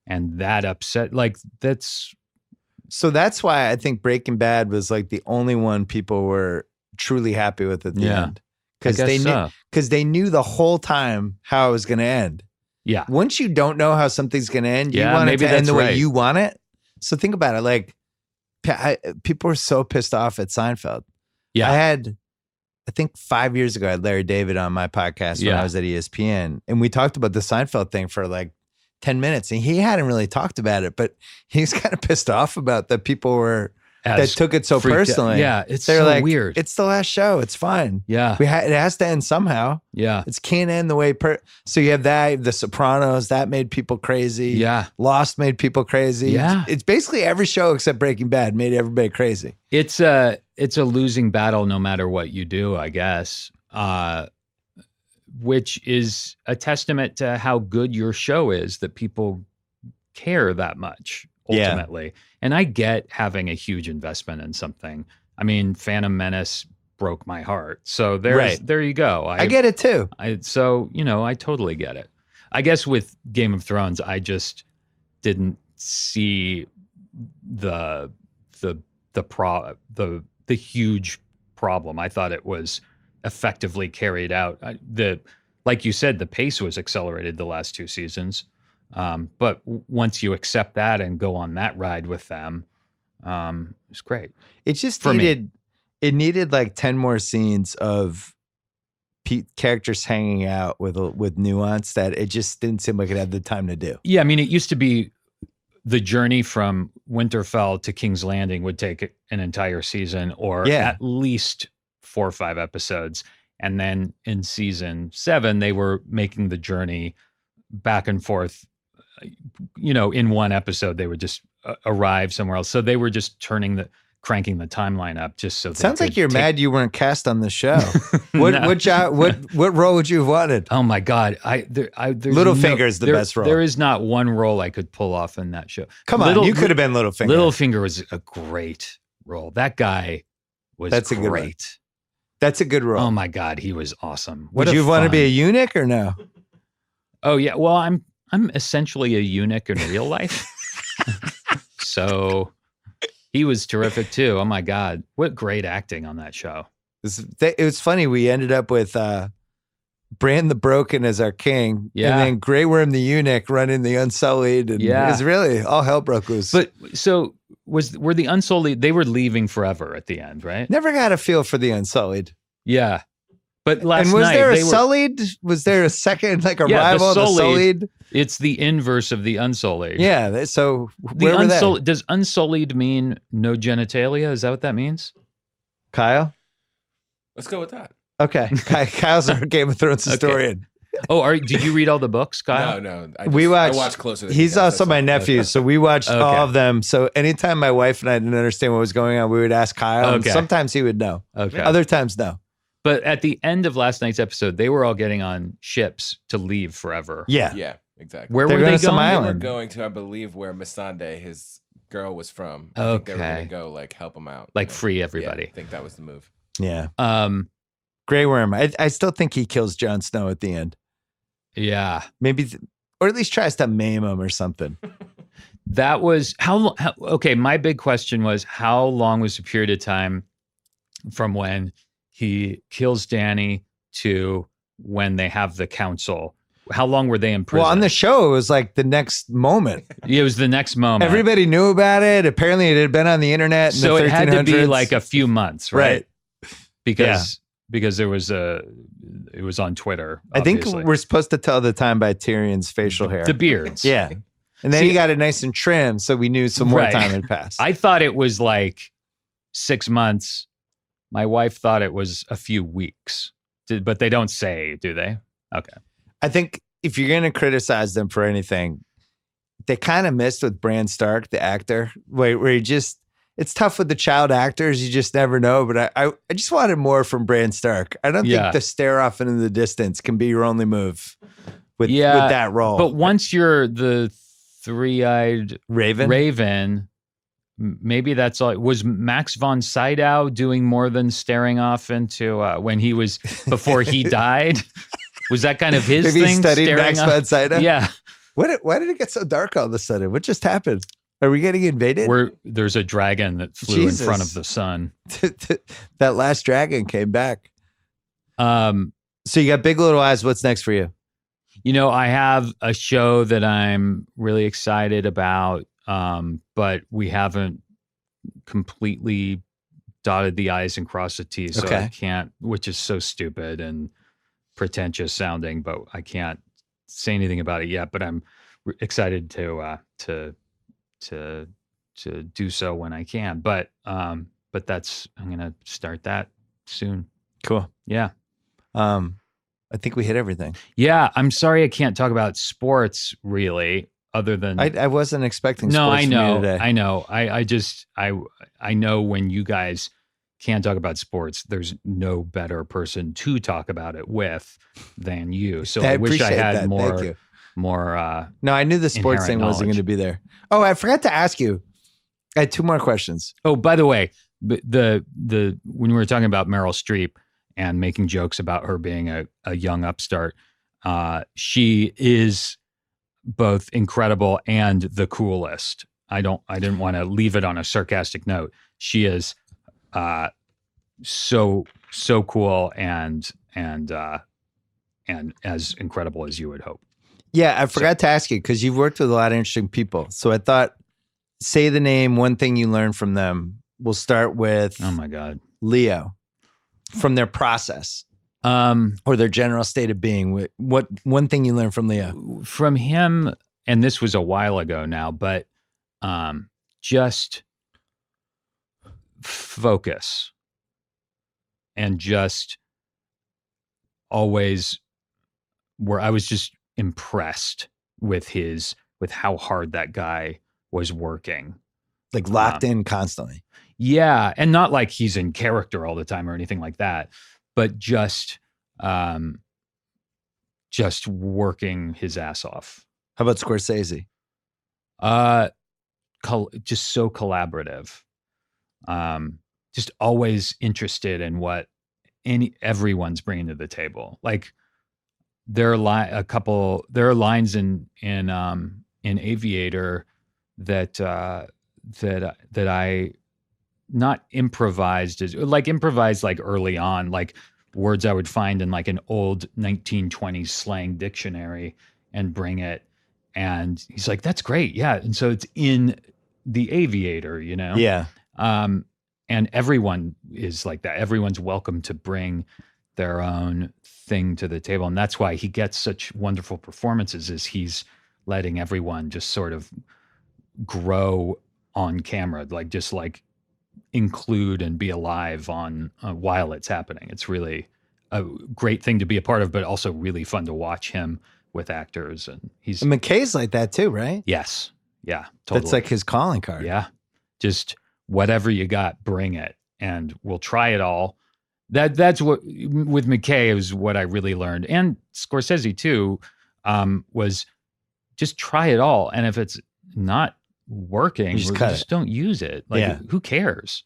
and that upset, like, that's. So that's why I think Breaking Bad was like the only one people were truly happy with at the end. Because they knew the whole time how it was going to end. Yeah. Once you don't know how something's going to end, you want it to end the way you want it. So think about it. Like, people were so pissed off at Seinfeld. Yeah. I think 5 years ago, I had Larry David on my podcast when I was at ESPN. And we talked about the Seinfeld thing for like 10 minutes. And he hadn't really talked about it, but he's kind of pissed off about that people were that took it so personally. Yeah, they're like, weird. It's the last show. It's fine. Yeah. It has to end somehow. Yeah. It can't end the way. So you have that, The Sopranos, that made people crazy. Yeah. Lost made people crazy. Yeah. It's basically every show except Breaking Bad made everybody crazy. It's a losing battle no matter what you do, I guess, which is a testament to how good your show is that people care that much ultimately. Yeah. And I get having a huge investment in something. I mean, Phantom Menace broke my heart. So there you go. I get it too. I totally get it. I guess with Game of Thrones, I just didn't see the huge problem. I thought it was effectively carried out. Like you said, the pace was accelerated the last 2 seasons. But once you accept that and go on that ride with them, it's great. It just needed like 10 more scenes of characters hanging out with nuance that it just didn't seem like it had the time to do. Yeah, I mean, it used to be the journey from Winterfell to King's Landing would take an entire season or at least 4 or 5 episodes. And then in season 7, they were making the journey back and forth. In one episode, they would just arrive somewhere else. So they were just cranking the timeline up just so. Sounds like you're mad you weren't cast on the show. What role would you have wanted? Oh my God, Littlefinger is the best role. There is not one role I could pull off in that show. Come on, you could have been Littlefinger. Littlefinger was a great role. That guy was great. That's a good role. Oh my God, he was awesome. Would you want to be a eunuch or no? Oh yeah, well I'm essentially a eunuch in real life. So he was terrific too. Oh my God. What great acting on that show. It was funny. We ended up with Bran the Broken as our king. Yeah. And then Grey Worm the eunuch running the Unsullied. And it was really all hell broke loose. But so were the Unsullied, they were leaving forever at the end, right? Never got a feel for the Unsullied. Yeah. But last and was night, there a Sullied? Was there a second, like a rival to Sullied? It's the inverse of the Unsullied. Yeah. So where were they? Does Unsullied mean no genitalia? Is that what that means? Kyle? Let's go with that. Okay. Kyle's our Game of Thrones historian. Oh, did you read all the books, Kyle? No. I watched closer than He's also my nephew, so we watched Okay. all of them. So anytime my wife and I didn't understand what was going on, we would ask Kyle. And sometimes he would know. Okay. Other times, no. But at the end of last night's episode, they were all getting on ships to leave forever. Yeah. Yeah, exactly. Where They're were they going to some going? They were island. going to, I believe, where Missandei, his girl, was from. I think they were going to go like help him out. Like free everybody. Yeah, I think that was the move. Yeah. Grey Worm. I still think he kills Jon Snow at the end. Yeah. Maybe, or at least tries to maim him or something. That was okay. My big question was, how long was the period of time from when he kills Dany to when they have the council? How long were they in prison? Well, on the show, it was like the next moment. It was the next moment. Everybody knew about it. Apparently, it had been on the internet. In So the it had to be 1300s. like a few months, right? Right. Because there was it was on Twitter. I think obviously. we're supposed to tell the time by Tyrion's facial hair. The beards. Yeah. And then he got it nice and trimmed, so we knew some more time had passed. I thought it was like 6 months. My wife thought it was a few weeks, but they don't say, do they? Okay. I think if you're going to criticize them for anything, they kind of missed with Bran Stark, the actor, where he just, it's tough with the child actors. You just never know. But I just wanted more from Bran Stark. I don't think the stare off into the distance can be your only move with that role. But once you're the three-eyed Raven, maybe that's all. Was Max von Sydow doing more than staring off into when he was before he died? Was that kind of his Maybe thing? He studied Max von Sydow? Yeah. Why did it get so dark all of a sudden? What just happened? Are we getting invaded? There's a dragon that flew in front of the sun. That last dragon came back. So you got Big Little Lies. What's next for you? You know, I have a show that I'm really excited about, but we haven't completely dotted the I's and crossed the T's. So I can't, which is so stupid and pretentious sounding, but I can't say anything about it yet. But I'm excited to do so when I can. But I'm gonna start that soon. Cool. Yeah. I think we hit everything. Yeah, I'm sorry I can't talk about sports really, other than I wasn't expecting. No, sports I know, from you today. I know. I know when you guys can't talk about sports, there's no better person to talk about it with than you. So I wish I had more. No, I knew the sports thing wasn't going to be there. Oh, I forgot to ask you. I had two more questions. Oh, by the way, the when we were talking about Meryl Streep and making jokes about her being a young upstart, she is both incredible and the coolest. I didn't want to leave it on a sarcastic note. She is so cool and as incredible as you would hope. Yeah, I forgot to ask you because you've worked with a lot of interesting people. So I thought, say the name, one thing you learned from them. We'll start with oh my God, Leo, from their process or their general state of being. What one thing you learned from Leo? From him, and this was a while ago now, but just focus and just always where I was just impressed with how hard that guy was working. Like locked in constantly. Yeah. And not like he's in character all the time or anything like that, but just working his ass off. How about Scorsese? Just so collaborative. Just always interested in what everyone's bringing to the table. Like there are lines in Aviator that I not improvised like early on, like words I would find in like an old 1920s slang dictionary and bring it. And he's like, that's great. Yeah. And so it's in the aviator, you know? Yeah. And everyone is like that. Everyone's welcome to bring their own thing to the table. And that's why he gets such wonderful performances, is he's letting everyone just sort of grow on camera, like just like include and be alive on while it's happening. It's really a great thing to be a part of, but also really fun to watch him with actors. And McKay's like that too, right? Yes. Yeah, totally. That's like his calling card. Yeah. Just whatever you got, bring it, and we'll try it all. That's what, with McKay, is what I really learned. And Scorsese too, was just try it all. And if it's not working, just don't use it. Like, who cares?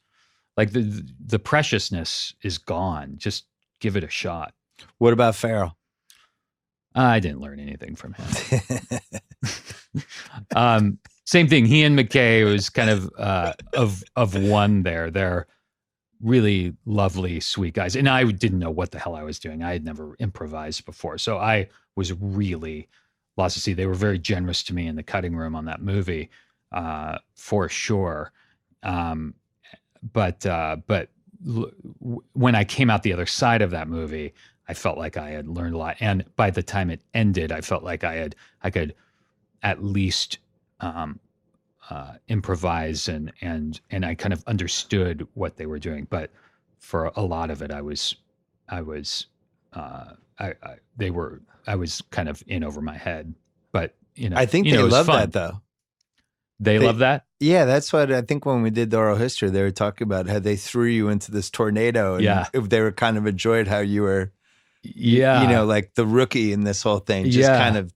Like the preciousness is gone. Just give it a shot. What about Farrell? I didn't learn anything from him. Same thing. He and McKay was kind of one there. They're really lovely, sweet guys. And I didn't know what the hell I was doing. I had never improvised before. So I was really lost to sea. They were very generous to me in the cutting room on that movie, for sure. But when I came out the other side of that movie, I felt like I had learned a lot. And by the time it ended, I felt like I could at least improvise and I kind of understood what they were doing. But for a lot of it, I was kind of in over my head. But I think they love that though. They love that? Yeah, that's what I think when we did the oral history, they were talking about how they threw you into this tornado. And if they were kind of enjoyed how you were, like the rookie in this whole thing, just kind of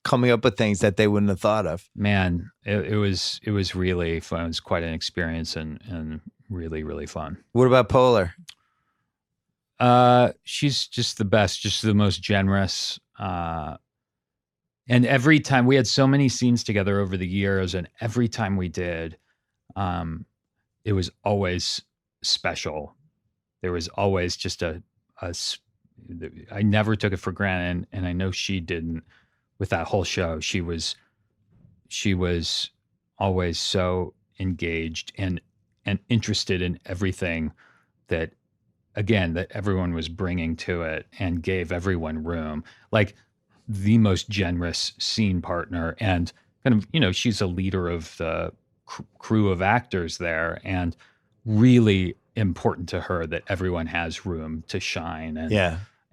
coming up with things that they wouldn't have thought of. Man, it was really fun. It was quite an experience and really, really fun. What about Polar? She's just the best, just the most generous. And every time we had so many scenes together over the years, and every time we did, it was always special. There was always just I never took it for granted, and I know she didn't. With that whole show, she was always so engaged and interested in everything that everyone was bringing to it, and gave everyone room. Like, the most generous scene partner, and kind of, she's a leader of the crew of actors there, and really important to her that everyone has room to shine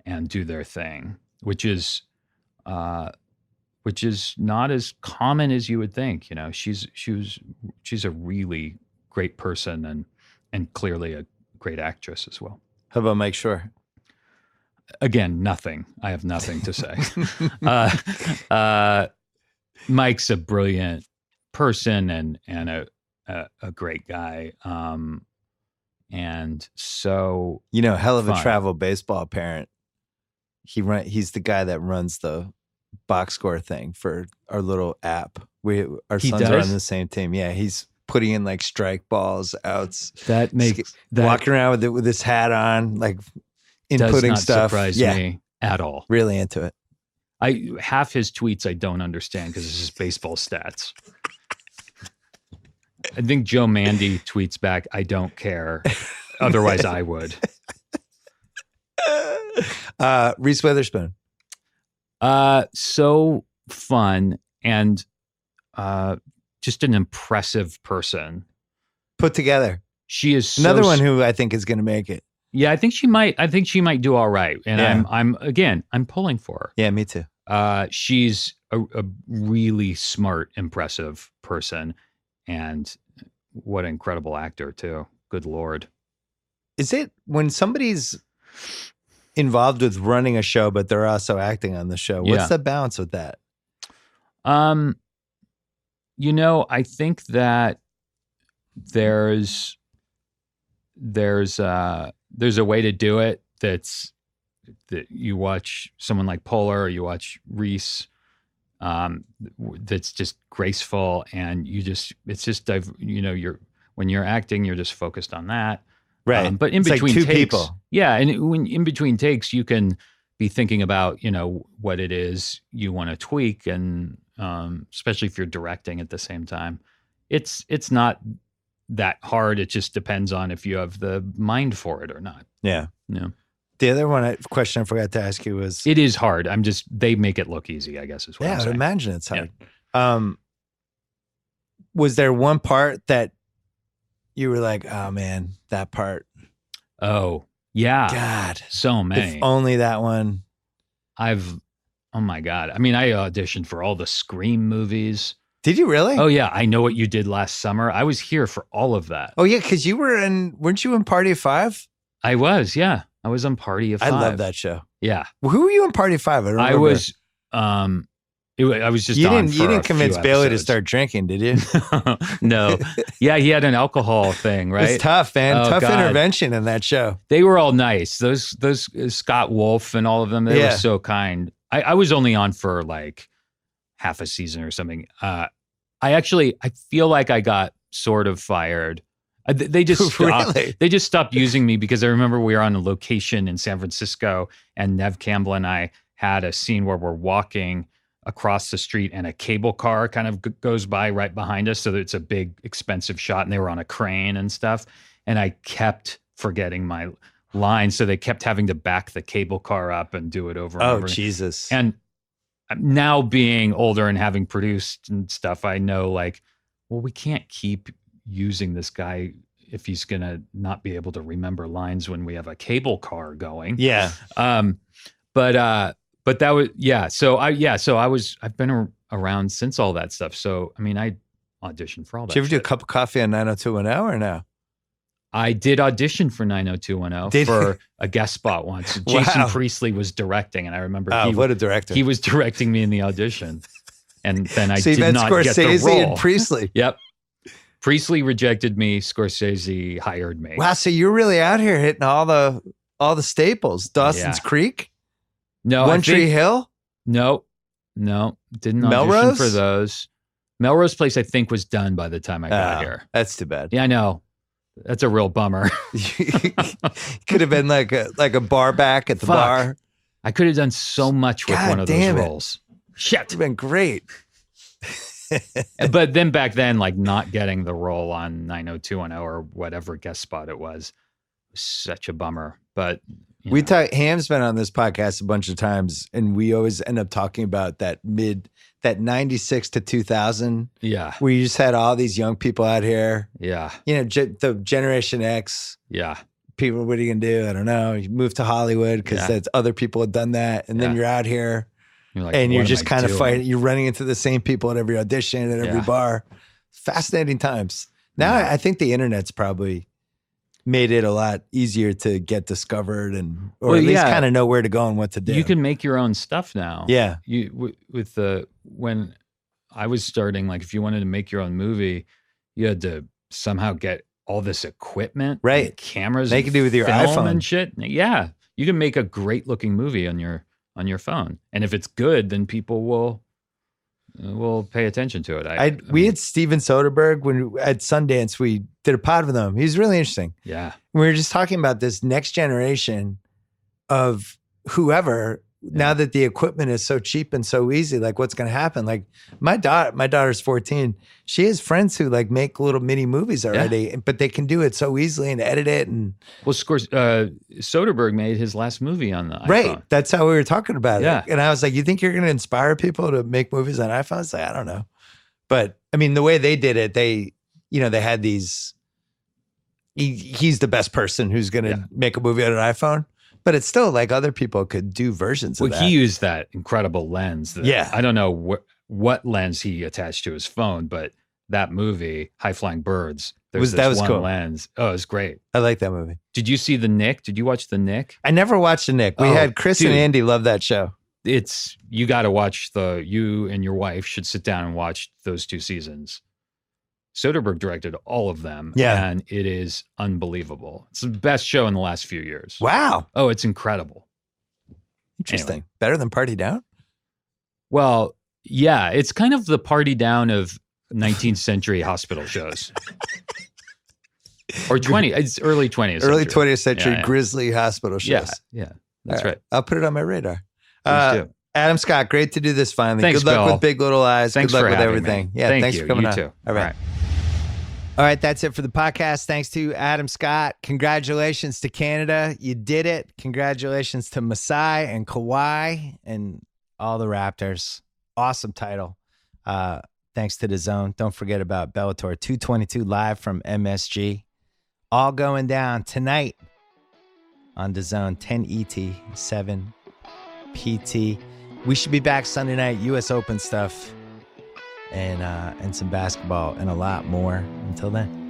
and do their thing, which is not as common as you would think. She's a really great person and clearly a great actress as well. How about Mike Shore? Again, nothing. I have nothing to say. Mike's a brilliant person and a great guy. And so, hell of a travel baseball parent. He's the guy that runs the box score thing for our little app. Our sons are on the same team. Yeah, he's putting in like strike balls, outs. That makes walking around with his hat on, like inputting does not stuff. Surprise me at all. Really into it. Half his tweets I don't understand because it's just baseball stats. I think Joe Mandy tweets back, "I don't care." Otherwise, I would. Reese Witherspoon. So fun and just an impressive person. Put together. She is another one who I think is going to make it. Yeah, I think she might do all right. And I'm pulling for her. Yeah, me too. She's a really smart, impressive person, and what an incredible actor too. Good Lord. Is it when somebody's involved with running a show, but they're also acting on the show? What's the balance with that? I think that there's a way to do it that you watch someone like Polar or you watch Reese, that's just graceful, and when you're acting, you're just focused on that. Right. But in it's between like two takes, people. Yeah. And when in between takes, you can be thinking about, what it is you want to tweak. And especially if you're directing at the same time, it's not that hard. It just depends on if you have the mind for it or not. Yeah. No. The other question I forgot to ask you was, it is hard. They make it look easy, I guess is what I'm saying. I would imagine it's hard. Yeah. Was there one part that you were like, oh man, that part? Oh, yeah. God. So many. If only that one. Oh my God. I mean, I auditioned for all the Scream movies. Did you really? Oh yeah. I Know What You Did Last Summer. I was here for all of that. Oh yeah. Cause weren't you in Party of Five? I was, yeah. I was on Party of Five. I love that show. Yeah. Well, who were you in Party of Five? I don't remember. I was just you didn't convince Bailey to start drinking, did you? No. Yeah, he had an alcohol thing, right? It's tough, man. Oh, tough God. Intervention in that show. They were all nice. Those Scott Wolf and all of them, they were so kind. I was only on for like half a season or something. I feel like I got sort of fired. They just stopped. Really? They just stopped using me because I remember we were on a location in San Francisco, and Nev Campbell and I had a scene where we're walking across the street and a cable car kind of goes by right behind us. So that it's a big, expensive shot, and they were on a crane and stuff. And I kept forgetting my line. So they kept having to back the cable car up and do it over and over. Oh, Jesus. And now being older and having produced and stuff, I know like, well, we can't keep using this guy if he's going to not be able to remember lines when we have a cable car going. Yeah. But that was, I've been around since all that stuff. So, I mean, I auditioned for all that. Did you ever do a cup of coffee on 90210 or no? I did audition for 90210 for a guest spot once. Jason Priestley was directing, and I remember what a director. He was directing me in the audition. And then I did not get the role. Scorsese and Priestley. Yep. Priestley rejected me. Scorsese hired me. Wow, so you're really out here hitting all the staples. Dawson's Creek? No. One Tree Hill? No. Didn't Melrose? audition for those. Melrose Place, I think, was done by the time I got here. That's too bad. Yeah, I know. That's a real bummer. Could have been like a bar back at the bar. I could have done so much with one of those roles. Shit. It would have been great. But then back then, like not getting the role on 90210 or whatever guest spot it was such a bummer. But Ham's been on this podcast a bunch of times, and we always end up talking about that 96 to 2000. Yeah. Where you just had all these young people out here. Yeah. The Generation X. Yeah. People, what are you going to do? I don't know. You move to Hollywood because that's other people have done that. And then you're out here. You're like, and you're just kind of fighting. You're running into the same people at every audition, at every bar. Fascinating times. Now I think the internet's probably made it a lot easier to get discovered or at least kind of know where to go and what to do. You can make your own stuff now. Yeah. When I was starting, like if you wanted to make your own movie, you had to somehow get all this equipment, right? Cameras, they can do with your iPhone and shit. Yeah, you can make a great looking movie on your phone, and if it's good, then people will pay attention to it. We had Steven Soderbergh at Sundance. We did a pod with him. He's really interesting. Yeah, we were just talking about this next generation of whoever. Now that the equipment is so cheap and so easy, like what's going to happen? Like my daughter's 14. She has friends who like make little mini movies already, but they can do it so easily and edit it. And Soderbergh made his last movie on the iPhone. Right. That's how we were talking about it. And I was like, you think you're going to inspire people to make movies on iPhones? Like, I don't know. But I mean, the way they did it, they had these, he's the best person who's going to make a movie on an iPhone. But it's still like other people could do versions of that. Well, he used that incredible lens. I don't know what lens he attached to his phone, but that movie, High Flying Birds, that was one cool lens. Oh, it was great. I like that movie. Did you see The Knick? Did you watch The Knick? I never watched The Knick. We had Chris and Andy love that show. You got to watch you and your wife should sit down and watch those 2 seasons. Soderbergh directed all of them. Yeah. And it is unbelievable. It's the best show in the last few years. Wow. Oh, it's incredible. Interesting. Anyway. Better than Party Down? Well, yeah. It's kind of the Party Down of 19th century hospital shows. Or it's early 20th century. Early 20th century grisly hospital shows. Yeah. That's right. I'll put it on my radar. Adam Scott, great to do this finally. Thanks, Good luck Bill. with Big Little Eyes. Thanks Good luck for with having everything. Me. Yeah, thanks for coming on. Too. All right. All right, that's it for the podcast. Thanks to Adam Scott. Congratulations to Canada. You did it. Congratulations to Masai and Kawhi and all the Raptors. Awesome title. Thanks to DAZN. Don't forget about Bellator 222 live from MSG. All going down tonight on DAZN, 10 ET, 7 PT. We should be back Sunday night, U.S. Open stuff. And some basketball and a lot more. Until then.